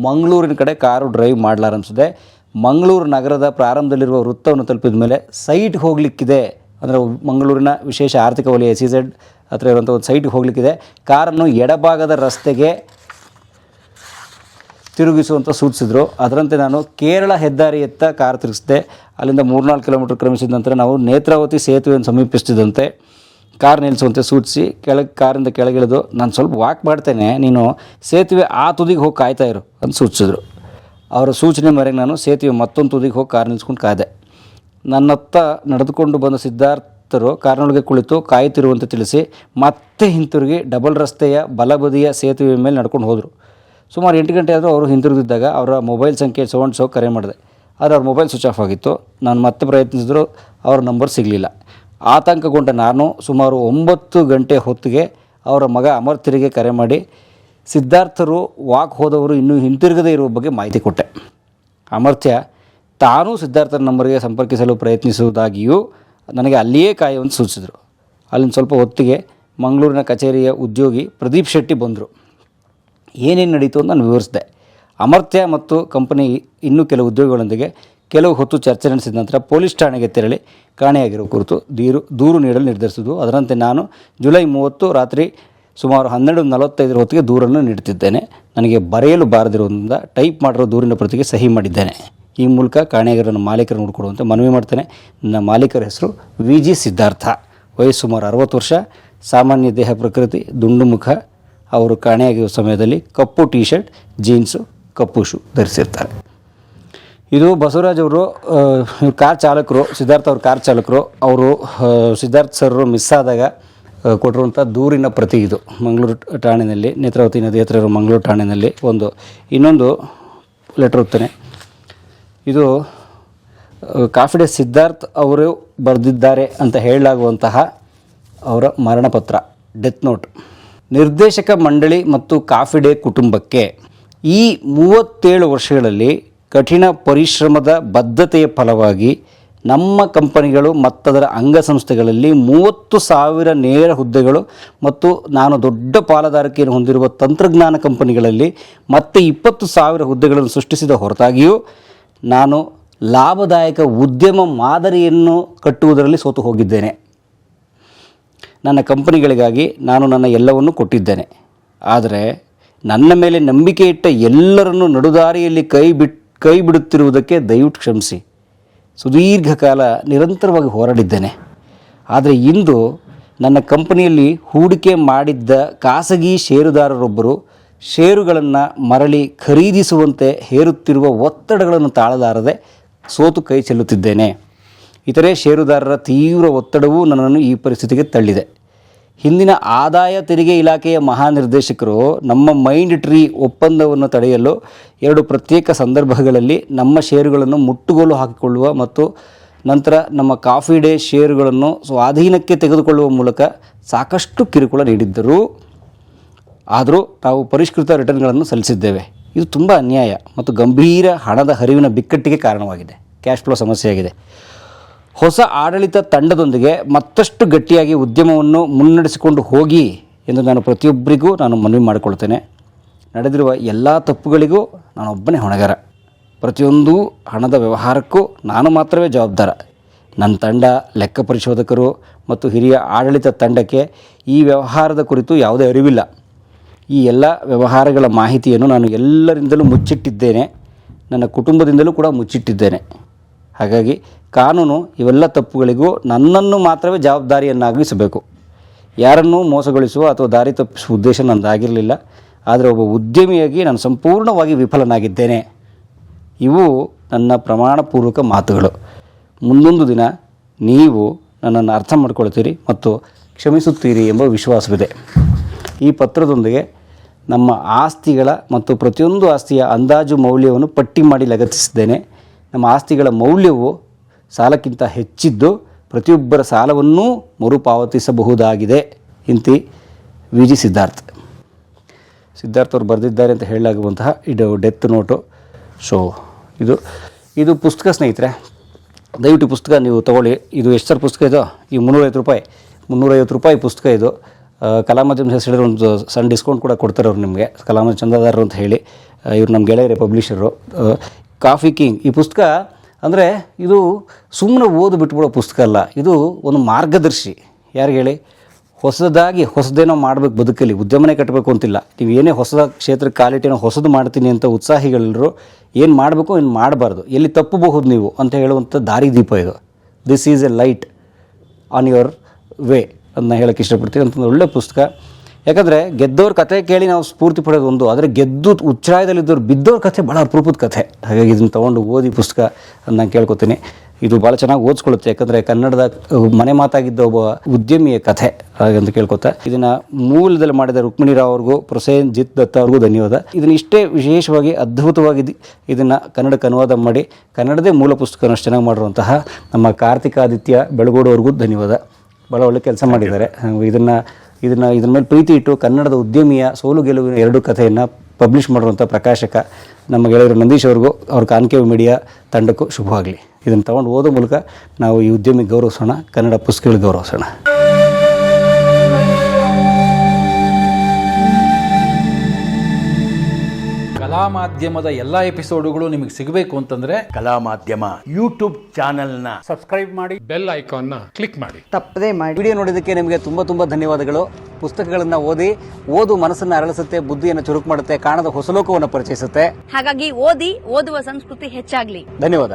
ಮಂಗಳೂರಿನ ಕಡೆ ಕಾರು ಡ್ರೈವ್ ಮಾಡಲಾರಂಭಿಸಿದೆ. ಮಂಗಳೂರು ನಗರದ ಪ್ರಾರಂಭದಲ್ಲಿರುವ ವೃತ್ತವನ್ನು ತಲುಪಿದ ಮೇಲೆ ಸೈಟ್ಗೆ ಹೋಗಲಿಕ್ಕಿದೆ, ಅಂದರೆ ಮಂಗಳೂರಿನ ವಿಶೇಷ ಆರ್ಥಿಕ ವಲಯ SEZ ಹತ್ರ ಇರುವಂಥ ಒಂದು ಸೈಟ್ಗೆ ಹೋಗಲಿಕ್ಕಿದೆ. ಕಾರನ್ನು ಎಡಭಾಗದ ರಸ್ತೆಗೆ ತಿರುಗಿಸುವಂಥ ಸೂಚಿಸಿದರು. ಅದರಂತೆ ನಾನು ಕೇರಳ ಹೆದ್ದಾರಿಯತ್ತ ಕಾರು ತಿರುಗಿಸಿದೆ. ಅಲ್ಲಿಂದ 3-4 ಕಿಲೋಮೀಟರ್ ಕ್ರಮಿಸಿದ ನಂತರ ನಾವು ನೇತ್ರಾವತಿ ಸೇತುವೆಯನ್ನು ಸಮೀಪಿಸುತ್ತಿದ್ದಂತೆ ಕಾರ್ ನಿಲ್ಲಿಸುವಂತೆ ಸೂಚಿಸಿ ಕಾರಿಂದ ಕೆಳಗಿಳಿದು, ನಾನು ಸ್ವಲ್ಪ ವಾಕ್ ಮಾಡ್ತೇನೆ, ನೀನು ಸೇತುವೆ ಆ ತುದಿಗೆ ಹೋಗಿ ಕಾಯ್ತಾ ಇರು ಅಂತ ಸೂಚಿಸಿದ್ರು. ಅವರ ಸೂಚನೆ ಮೇರೆಗೆ ನಾನು ಸೇತುವೆ ಮತ್ತೊಂದು ತುದಿಗೆ ಹೋಗಿ ಕಾರ್ ನಿಲ್ಲಿಸ್ಕೊಂಡು ಕಾದೆ. ನನ್ನತ್ತ ನಡೆದುಕೊಂಡು ಬಂದ ಸಿದ್ಧಾರ್ಥರು ಕಾರಿನೊಳಗೆ ಕುಳಿತು ಕಾಯುತ್ತಿರುವಂತೆ ತಿಳಿಸಿ ಮತ್ತೆ ಹಿಂತಿರುಗಿ ಡಬಲ್ ರಸ್ತೆಯ ಬಲಬದಿಯ ಸೇತುವೆ ಮೇಲೆ ನಡ್ಕೊಂಡು ಹೋದರು. ಸುಮಾರು 8 ಗಂಟೆ ಆದರೂ ಅವರು ಹಿಂತಿರುಗಿದ್ದಾಗ ಅವರ ಮೊಬೈಲ್ ಸಂಖ್ಯೆ ಸೋ ಕರೆ ಮಾಡಿದೆ. ಆದರೆ ಅವ್ರ ಮೊಬೈಲ್ ಸ್ವಿಚ್ ಆಫ್ ಆಗಿತ್ತು. ನಾನು ಮತ್ತೆ ಪ್ರಯತ್ನಿಸಿದ್ರು, ಅವ್ರ ನಂಬರ್ ಸಿಗಲಿಲ್ಲ. ಆತಂಕಗೊಂಡ ನಾನು ಸುಮಾರು 9 ಗಂಟೆ ಹೊತ್ತಿಗೆ ಅವರ ಮಗ ಅಮರ್ತ್ಯರಿಗೆ ಕರೆ ಮಾಡಿ ಸಿದ್ಧಾರ್ಥರು ವಾಕ್ ಹೋದವರು ಇನ್ನೂ ಹಿಂತಿರುಗದೇ ಇರುವ ಬಗ್ಗೆ ಮಾಹಿತಿ ಕೊಟ್ಟೆ. ಅಮರ್ತ್ಯ ತಾನೂ ಸಿದ್ಧಾರ್ಥರ ನಂಬರ್ಗೆ ಸಂಪರ್ಕಿಸಲು ಪ್ರಯತ್ನಿಸುವುದಾಗಿಯೂ ನನಗೆ ಅಲ್ಲಿಯೇ ಕಾಯುವಂತೆ ಸೂಚಿಸಿದರು. ಅಲ್ಲಿಂದ ಸ್ವಲ್ಪ ಹೊತ್ತಿಗೆ ಮಂಗಳೂರಿನ ಕಚೇರಿಯ ಉದ್ಯೋಗಿ ಪ್ರದೀಪ್ ಶೆಟ್ಟಿ ಬಂದರು. ಏನೇನು ನಡೀತು ಅಂತ ನಾನು ವಿವರಿಸಿದೆ. ಅಮರ್ತ್ಯ ಮತ್ತು ಕಂಪನಿ ಇನ್ನೂ ಕೆಲವು ಉದ್ಯೋಗಿಗಳೊಂದಿಗೆ ಕೆಲವು ಹೊತ್ತು ಚರ್ಚೆ ನಡೆಸಿದ ನಂತರ ಪೊಲೀಸ್ ಠಾಣೆಗೆ ತೆರಳಿ ಕಾಣೆಯಾಗಿರುವ ಕುರಿತು ದೂರು ನೀಡಲು ನಿರ್ಧರಿಸಿದ್ದು. ಅದರಂತೆ ನಾನು ಜುಲೈ 30 ರಾತ್ರಿ ಸುಮಾರು 12:45 ಹೊತ್ತಿಗೆ ದೂರನ್ನು ನೀಡುತ್ತಿದ್ದೇನೆ. ನನಗೆ ಬರೆಯಲು ಬಾರದಿರುವುದರಿಂದ ಟೈಪ್ ಮಾಡಿರೋ ದೂರಿನ ಪ್ರತಿಗೆ ಸಹಿ ಮಾಡಿದ್ದೇನೆ. ಈ ಮೂಲಕ ಕಾಣೆಯಾಗಿರೋ ಮಾಲೀಕರನ್ನು ಹುಡುಕೊಡುವಂತೆ ಮನವಿ ಮಾಡ್ತೇನೆ. ನನ್ನ ಮಾಲೀಕರ ಹೆಸರು VG ಸಿದ್ಧಾರ್ಥ, ವಯಸ್ಸು ಸುಮಾರು 60 ವರ್ಷ, ಸಾಮಾನ್ಯ ದೇಹ ಪ್ರಕೃತಿ, ದುಂಡು ಮುಖ. ಅವರು ಕಾಣೆಯಾಗಿರುವ ಸಮಯದಲ್ಲಿ ಕಪ್ಪು ಟೀ ಶರ್ಟ್, ಜೀನ್ಸು, ಕಪ್ಪು ಶೂ ಧರಿಸಿರ್ತಾರೆ. ಇದು ಬಸವರಾಜ್ ಅವರು ಕಾರ್ ಚಾಲಕರು, ಸಿದ್ಧಾರ್ಥ ಅವರು ಕಾರ್ ಚಾಲಕರು. ಅವರು ಸಿದ್ಧಾರ್ಥ್ ಸರ್ ಮಿಸ್ ಆದಾಗ ಕೊಟ್ಟಿರುವಂಥ ದೂರಿನ ಪ್ರತಿ ಇದು. ಮಂಗಳೂರು ಠಾಣೆಯಲ್ಲಿ, ನೇತ್ರಾವತಿ ನದಿ ಹತ್ರ ಇರೋ ಮಂಗಳೂರು ಠಾಣೆಯಲ್ಲಿ ಇನ್ನೊಂದು ಲೆಟ್ರ್ ಓದ್ತೇನೆ. ಇದು ಕಾಫಿ ಡೇ ಸಿದ್ಧಾರ್ಥ್ ಅವರು ಬರೆದಿದ್ದಾರೆ ಅಂತ ಹೇಳಲಾಗುವಂತಹ ಅವರ ಮರಣಪತ್ರ, ಡೆತ್ ನೋಟ್. ನಿರ್ದೇಶಕ ಮಂಡಳಿ ಮತ್ತು ಕಾಫಿ ಡೇ ಕುಟುಂಬಕ್ಕೆ ಈ 37 ವರ್ಷಗಳಲ್ಲಿ ಕಠಿಣ ಪರಿಶ್ರಮದ ಬದ್ಧತೆಯ ಫಲವಾಗಿ ನಮ್ಮ ಕಂಪನಿಗಳು ಮತ್ತದರ ಅಂಗಸಂಸ್ಥೆಗಳಲ್ಲಿ 30,000 ನೇರ ಹುದ್ದೆಗಳು ಮತ್ತು ನಾನು ದೊಡ್ಡ ಪಾಲುದಾರಿಕೆಯನ್ನು ಹೊಂದಿರುವ ತಂತ್ರಜ್ಞಾನ ಕಂಪನಿಗಳಲ್ಲಿ ಮತ್ತೆ 20,000 ಹುದ್ದೆಗಳನ್ನು ಸೃಷ್ಟಿಸಿದ ಹೊರತಾಗಿಯೂ ನಾನು ಲಾಭದಾಯಕ ಉದ್ಯಮ ಮಾದರಿಯನ್ನು ಕಟ್ಟುವುದರಲ್ಲಿ ಸೋತು ಹೋಗಿದ್ದೇನೆ. ನನ್ನ ಕಂಪನಿಗಳಿಗಾಗಿ ನಾನು ನನ್ನ ಎಲ್ಲವನ್ನೂ ಕೊಟ್ಟಿದ್ದೇನೆ. ಆದರೆ ನನ್ನ ಮೇಲೆ ನಂಬಿಕೆ ಇಟ್ಟ ಎಲ್ಲರನ್ನೂ ನಡುದಾರಿಯಲ್ಲಿ ಕೈ ಬಿಡುತ್ತಿರುವುದಕ್ಕೆ ದಯವಿಟ್ಟು ಕ್ಷಮಿಸಿ. ಸುದೀರ್ಘ ಕಾಲ ನಿರಂತರವಾಗಿ ಹೋರಾಡಿದ್ದೇನೆ. ಆದರೆ ಇಂದು ನನ್ನ ಕಂಪನಿಯಲ್ಲಿ ಹೂಡಿಕೆ ಮಾಡಿದ್ದ ಖಾಸಗಿ ಷೇರುದಾರರೊಬ್ಬರು ಷೇರುಗಳನ್ನು ಮರಳಿ ಖರೀದಿಸುವಂತೆ ಹೇರುತ್ತಿರುವ ಒತ್ತಡಗಳನ್ನು ತಾಳಲಾರದೆ ಸೋತು ಕೈ ಚೆಲ್ಲುತ್ತಿದ್ದೇನೆ. ಇತರೆ ಷೇರುದಾರರ ತೀವ್ರ ಒತ್ತಡವೂ ನನ್ನನ್ನು ಈ ಪರಿಸ್ಥಿತಿಗೆ ತಳ್ಳಿದೆ. ಹಿಂದಿನ ಆದಾಯ ತೆರಿಗೆ ಇಲಾಖೆಯ ಮಹಾನಿರ್ದೇಶಕರು ನಮ್ಮ ಮೈಂಡ್ ಟ್ರೀ ಒಪ್ಪಂದವನ್ನು ತಡೆಯಲು 2 ಪ್ರತ್ಯೇಕ ಸಂದರ್ಭಗಳಲ್ಲಿ ನಮ್ಮ ಷೇರುಗಳನ್ನು ಮುಟ್ಟುಗೋಲು ಹಾಕಿಕೊಳ್ಳುವ ಮತ್ತು ನಂತರ ನಮ್ಮ ಕಾಫಿ ಡೇ ಷೇರುಗಳನ್ನು ಸ್ವಾಧೀನಕ್ಕೆ ತೆಗೆದುಕೊಳ್ಳುವ ಮೂಲಕ ಸಾಕಷ್ಟು ಕಿರುಕುಳ ನೀಡಿದ್ದರು. ಆದರೂ ನಾವು ಪರಿಷ್ಕೃತ ರಿಟರ್ನ್ಗಳನ್ನು ಸಲ್ಲಿಸಿದ್ದೇವೆ. ಇದು ತುಂಬ ಅನ್ಯಾಯ ಮತ್ತು ಗಂಭೀರ ಹಣದ ಹರಿವಿನ ಬಿಕ್ಕಟ್ಟಿಗೆ ಕಾರಣವಾಗಿದೆ. ಕ್ಯಾಶ್ ಫ್ಲೋ ಸಮಸ್ಯೆಯಾಗಿದೆ. ಹೊಸ ಆಡಳಿತ ತಂಡದೊಂದಿಗೆ ಮತ್ತಷ್ಟು ಗಟ್ಟಿಯಾಗಿ ಉದ್ಯಮವನ್ನು ಮುನ್ನಡೆಸಿಕೊಂಡು ಹೋಗಿ ಎಂದು ನಾನು ಪ್ರತಿಯೊಬ್ಬರಿಗೂ ಮನವಿ ಮಾಡಿಕೊಳ್ತೇನೆ. ನಡೆದಿರುವ ಎಲ್ಲ ತಪ್ಪುಗಳಿಗೂ ನಾನೊಬ್ಬನೇ ಹೊಣೆಗಾರ. ಪ್ರತಿಯೊಂದು ಹಣದ ವ್ಯವಹಾರಕ್ಕೂ ನಾನು ಮಾತ್ರವೇ ಜವಾಬ್ದಾರ. ನನ್ನ ತಂಡ, ಲೆಕ್ಕ ಪರಿಶೋಧಕರು ಮತ್ತು ಹಿರಿಯ ಆಡಳಿತ ತಂಡಕ್ಕೆ ಈ ವ್ಯವಹಾರದ ಕುರಿತು ಯಾವುದೇ ಅರಿವಿಲ್ಲ. ಈ ಎಲ್ಲ ವ್ಯವಹಾರಗಳ ಮಾಹಿತಿಯನ್ನು ನಾನು ಎಲ್ಲರಿಂದಲೂ ಮುಚ್ಚಿಟ್ಟಿದ್ದೇನೆ. ನನ್ನ ಕುಟುಂಬದಿಂದಲೂ ಕೂಡ ಮುಚ್ಚಿಟ್ಟಿದ್ದೇನೆ. ಹಾಗಾಗಿ ಕಾನೂನು ಇವೆಲ್ಲ ತಪ್ಪುಗಳಿಗೂ ನನ್ನನ್ನು ಮಾತ್ರವೇ ಜವಾಬ್ದಾರಿಯನ್ನಾಗಿಸಬೇಕು. ಯಾರನ್ನೂ ಮೋಸಗೊಳಿಸುವ ಅಥವಾ ದಾರಿ ತಪ್ಪಿಸುವ ಉದ್ದೇಶ ನನ್ನದಾಗಿರಲಿಲ್ಲ. ಆದರೆ ಒಬ್ಬ ಉದ್ಯಮಿಯಾಗಿ ನಾನು ಸಂಪೂರ್ಣವಾಗಿ ವಿಫಲನಾಗಿದ್ದೇನೆ. ಇವು ನನ್ನ ಪ್ರಮಾಣಪೂರ್ವಕ ಮಾತುಗಳು. ಮುಂದೊಂದು ದಿನ ನೀವು ನನ್ನನ್ನು ಅರ್ಥ ಮಾಡ್ಕೊಳ್ತೀರಿ ಮತ್ತು ಕ್ಷಮಿಸುತ್ತೀರಿ ಎಂಬ ವಿಶ್ವಾಸವಿದೆ. ಈ ಪತ್ರದೊಂದಿಗೆ ನಮ್ಮ ಆಸ್ತಿಗಳ ಮತ್ತು ಪ್ರತಿಯೊಂದು ಆಸ್ತಿಯ ಅಂದಾಜು ಮೌಲ್ಯವನ್ನು ಪಟ್ಟಿ ಮಾಡಿ ಲಗತ್ತಿಸಿದ್ದೇನೆ. ನಮ್ಮ ಆಸ್ತಿಗಳ ಮೌಲ್ಯವು ಸಾಲಕ್ಕಿಂತ ಹೆಚ್ಚಿದ್ದು ಪ್ರತಿಯೊಬ್ಬರ ಸಾಲವನ್ನೂ ಮರುಪಾವತಿಸಬಹುದಾಗಿದೆ. ಇಂತಿ VG ಸಿದ್ಧಾರ್ಥ್. ಸಿದ್ಧಾರ್ಥ್ ಅವರು ಬರೆದಿದ್ದಾರೆ ಅಂತ ಹೇಳಲಾಗುವಂತಹ ಇದು ಡೆತ್ ನೋಟು. ಸೊ ಇದು ಪುಸ್ತಕ ಸ್ನೇಹಿತರೆ, ದಯವಿಟ್ಟು ಪುಸ್ತಕ ನೀವು ತೊಗೊಳ್ಳಿ. ಇದು ಎಷ್ಟು ಸರ್ ಪುಸ್ತಕ ಇದು? ಈ 350 ರೂಪಾಯಿ ಪುಸ್ತಕ ಇದು. ಕಲಾಮಾಧ್ಯಮ ಹೆಸರು ಒಂದು ಸಣ್ಣ ಡಿಸ್ಕೌಂಟ್ ಕೂಡ ಕೊಡ್ತಾರೆ ಅವ್ರು ನಿಮಗೆ, ಕಲಾಮಾಧ್ಯಮ ಚಂದಾದಾರರು ಅಂತ ಹೇಳಿ. ಇವರು ನಮ್ಮ ಗೆಳೆಯರೇ ಪಬ್ಲಿಷರು. ಕಾಫಿ ಕಿಂಗ್ ಈ ಪುಸ್ತಕ ಅಂದರೆ ಇದು ಸುಮ್ಮನೆ ಓದು ಬಿಟ್ಬಿಡೋ ಪುಸ್ತಕ ಅಲ್ಲ. ಇದು ಒಂದು ಮಾರ್ಗದರ್ಶಿ. ಯಾರಿಗೆ ಹೇಳಿ? ಹೊಸದೇನೋ ಮಾಡಬೇಕು ಬದುಕಲ್ಲಿ, ಉದ್ಯಮನೇ ಕಟ್ಟಬೇಕು ಅಂತಿಲ್ಲ. ನೀವು ಏನೇ ಹೊಸ ಕ್ಷೇತ್ರಕ್ಕೆ ಕಾಲಿಟ್ಟೇನೋ ಹೊಸದು ಮಾಡ್ತೀನಿ ಅಂತ ಉತ್ಸಾಹಿಗಳೆಲ್ಲರೂ ಏನು ಮಾಡಬೇಕು, ಏನು ಮಾಡಬಾರ್ದು, ಎಲ್ಲಿ ತಪ್ಪಬಹುದು ನೀವು ಅಂತ ಹೇಳುವಂಥ ದಾರಿದೀಪ ಇದು. This is A light on your way ಅದನ್ನ ಹೇಳೋಕ್ಕೆ ಇಷ್ಟಪಡ್ತೀನಿ. ಅಂತಂದು ಒಳ್ಳೆ ಪುಸ್ತಕ. ಯಾಕಂದರೆ ಗೆದ್ದವ್ರ ಕಥೆ ಕೇಳಿ ನಾವು ಸ್ಫೂರ್ತಿ ಪಡೆಯೋದು ಒಂದು, ಆದರೆ ಗೆದ್ದು ಉಚ್ಛ್ರಾಯದಲ್ಲಿದ್ದವ್ರು ಬಿದ್ದವ್ರ ಕಥೆ ಭಾಳ ಅಪರೂಪದ ಕಥೆ. ಹಾಗಾಗಿ ಇದನ್ನು ತೊಗೊಂಡು ಓದಿ ಪುಸ್ತಕ ಅಂತ ನಾನು ಕೇಳ್ಕೊತೀನಿ. ಇದು ಭಾಳ ಚೆನ್ನಾಗಿ ಓದಿಸ್ಕೊಳ್ಳುತ್ತೆ. ಯಾಕಂದರೆ ಕನ್ನಡದ ಮನೆ ಮಾತಾಗಿದ್ದ ಒಬ್ಬ ಉದ್ಯಮಿಯ ಕಥೆ ಹಾಗಂತ ಕೇಳ್ಕೊತಾ ಇದನ್ನು ಮೂಲದಲ್ಲಿ ಮಾಡಿದ ರುಕ್ಮಿಣಿ ರಾವ್ ಅವ್ರಿಗೂ ಪ್ರೊಸೇನ್ಜಿತ್ ದತ್ತ ಅವ್ರಿಗೂ ಧನ್ಯವಾದ. ಇದನ್ನು ಇಷ್ಟೇ ವಿಶೇಷವಾಗಿ ಅದ್ಭುತವಾಗಿ ಇದನ್ನು ಕನ್ನಡಕ್ಕೆ ಅನುವಾದ ಮಾಡಿ ಕನ್ನಡದೇ ಮೂಲ ಪುಸ್ತಕನ ಅಷ್ಟು ಚೆನ್ನಾಗಿ ಮಾಡಿರುವಂತಹ ನಮ್ಮ ಕಾರ್ತಿಕಾದಿತ್ಯ ಬೆಳಗೋಡು ಅವ್ರಿಗೂ ಧನ್ಯವಾದ. ಭಾಳ ಒಳ್ಳೆ ಕೆಲಸ ಮಾಡಿದ್ದಾರೆ. ಇದ್ರ ಮೇಲೆ ಪ್ರೀತಿ ಇಟ್ಟು ಕನ್ನಡದ ಉದ್ಯಮಿಯ ಸೋಲು ಗೆಲುವಿನ 2 ಕಥೆಯನ್ನು ಪಬ್ಲಿಷ್ ಮಾಡಿರುವಂಥ ಪ್ರಕಾಶಕ ನಮ್ಮ ಗೆಳೆಯರು ನಂದೀಶ್ ಅವ್ರಿಗೂ ಅವ್ರ ಕಾನ್ಕೇವ್ ಮೀಡಿಯಾ ತಂಡಕ್ಕೂ ಶುಭವಾಗಲಿ. ಇದನ್ನು ತೊಗೊಂಡು ಓದೋ ಮೂಲಕ ನಾವು ಈ ಉದ್ಯಮಿಗೆ ಗೌರವಿಸೋಣ, ಕನ್ನಡ ಪುಸ್ತಕಗಳಿಗೆ ಗೌರವಿಸೋಣ. ಕಲಾ ಮಾಧ್ಯಮದ ಎಲ್ಲ ಎಪಿಸೋಡುಗಳು ನಿಮಗೆ ಸಿಗಬೇಕು ಅಂತಂದ್ರೆ ಕಲಾ ಮಾಧ್ಯಮ ಯೂಟ್ಯೂಬ್ ಚಾನೆಲ್ನ ಸಬ್ಸ್ಕ್ರೈಬ್ ಮಾಡಿ, ಬೆಲ್ ಐಕಾನ್ನ ಕ್ಲಿಕ್ ಮಾಡಿ. ತಪ್ಪದೇ ಮಾಡಿ. ವಿಡಿಯೋ ನೋಡಿದ್ದಕ್ಕೆ ನಿಮಗೆ ತುಂಬ ಧನ್ಯವಾದಗಳು. ಪುಸ್ತಕಗಳನ್ನು ಓದು ಮನಸ್ಸನ್ನು ಅರಳಿಸುತ್ತೆ, ಬುದ್ಧಿಯನ್ನು ಚುರುಕು ಮಾಡುತ್ತೆ, ಕಾಣದ ಹೊಸ ಲೋಕವನ್ನು ಪರಿಚಯಿಸುತ್ತೆ. ಹಾಗಾಗಿ ಓದುವ ಸಂಸ್ಕೃತಿ ಹೆಚ್ಚಾಗ್ಲಿ. ಧನ್ಯವಾದ.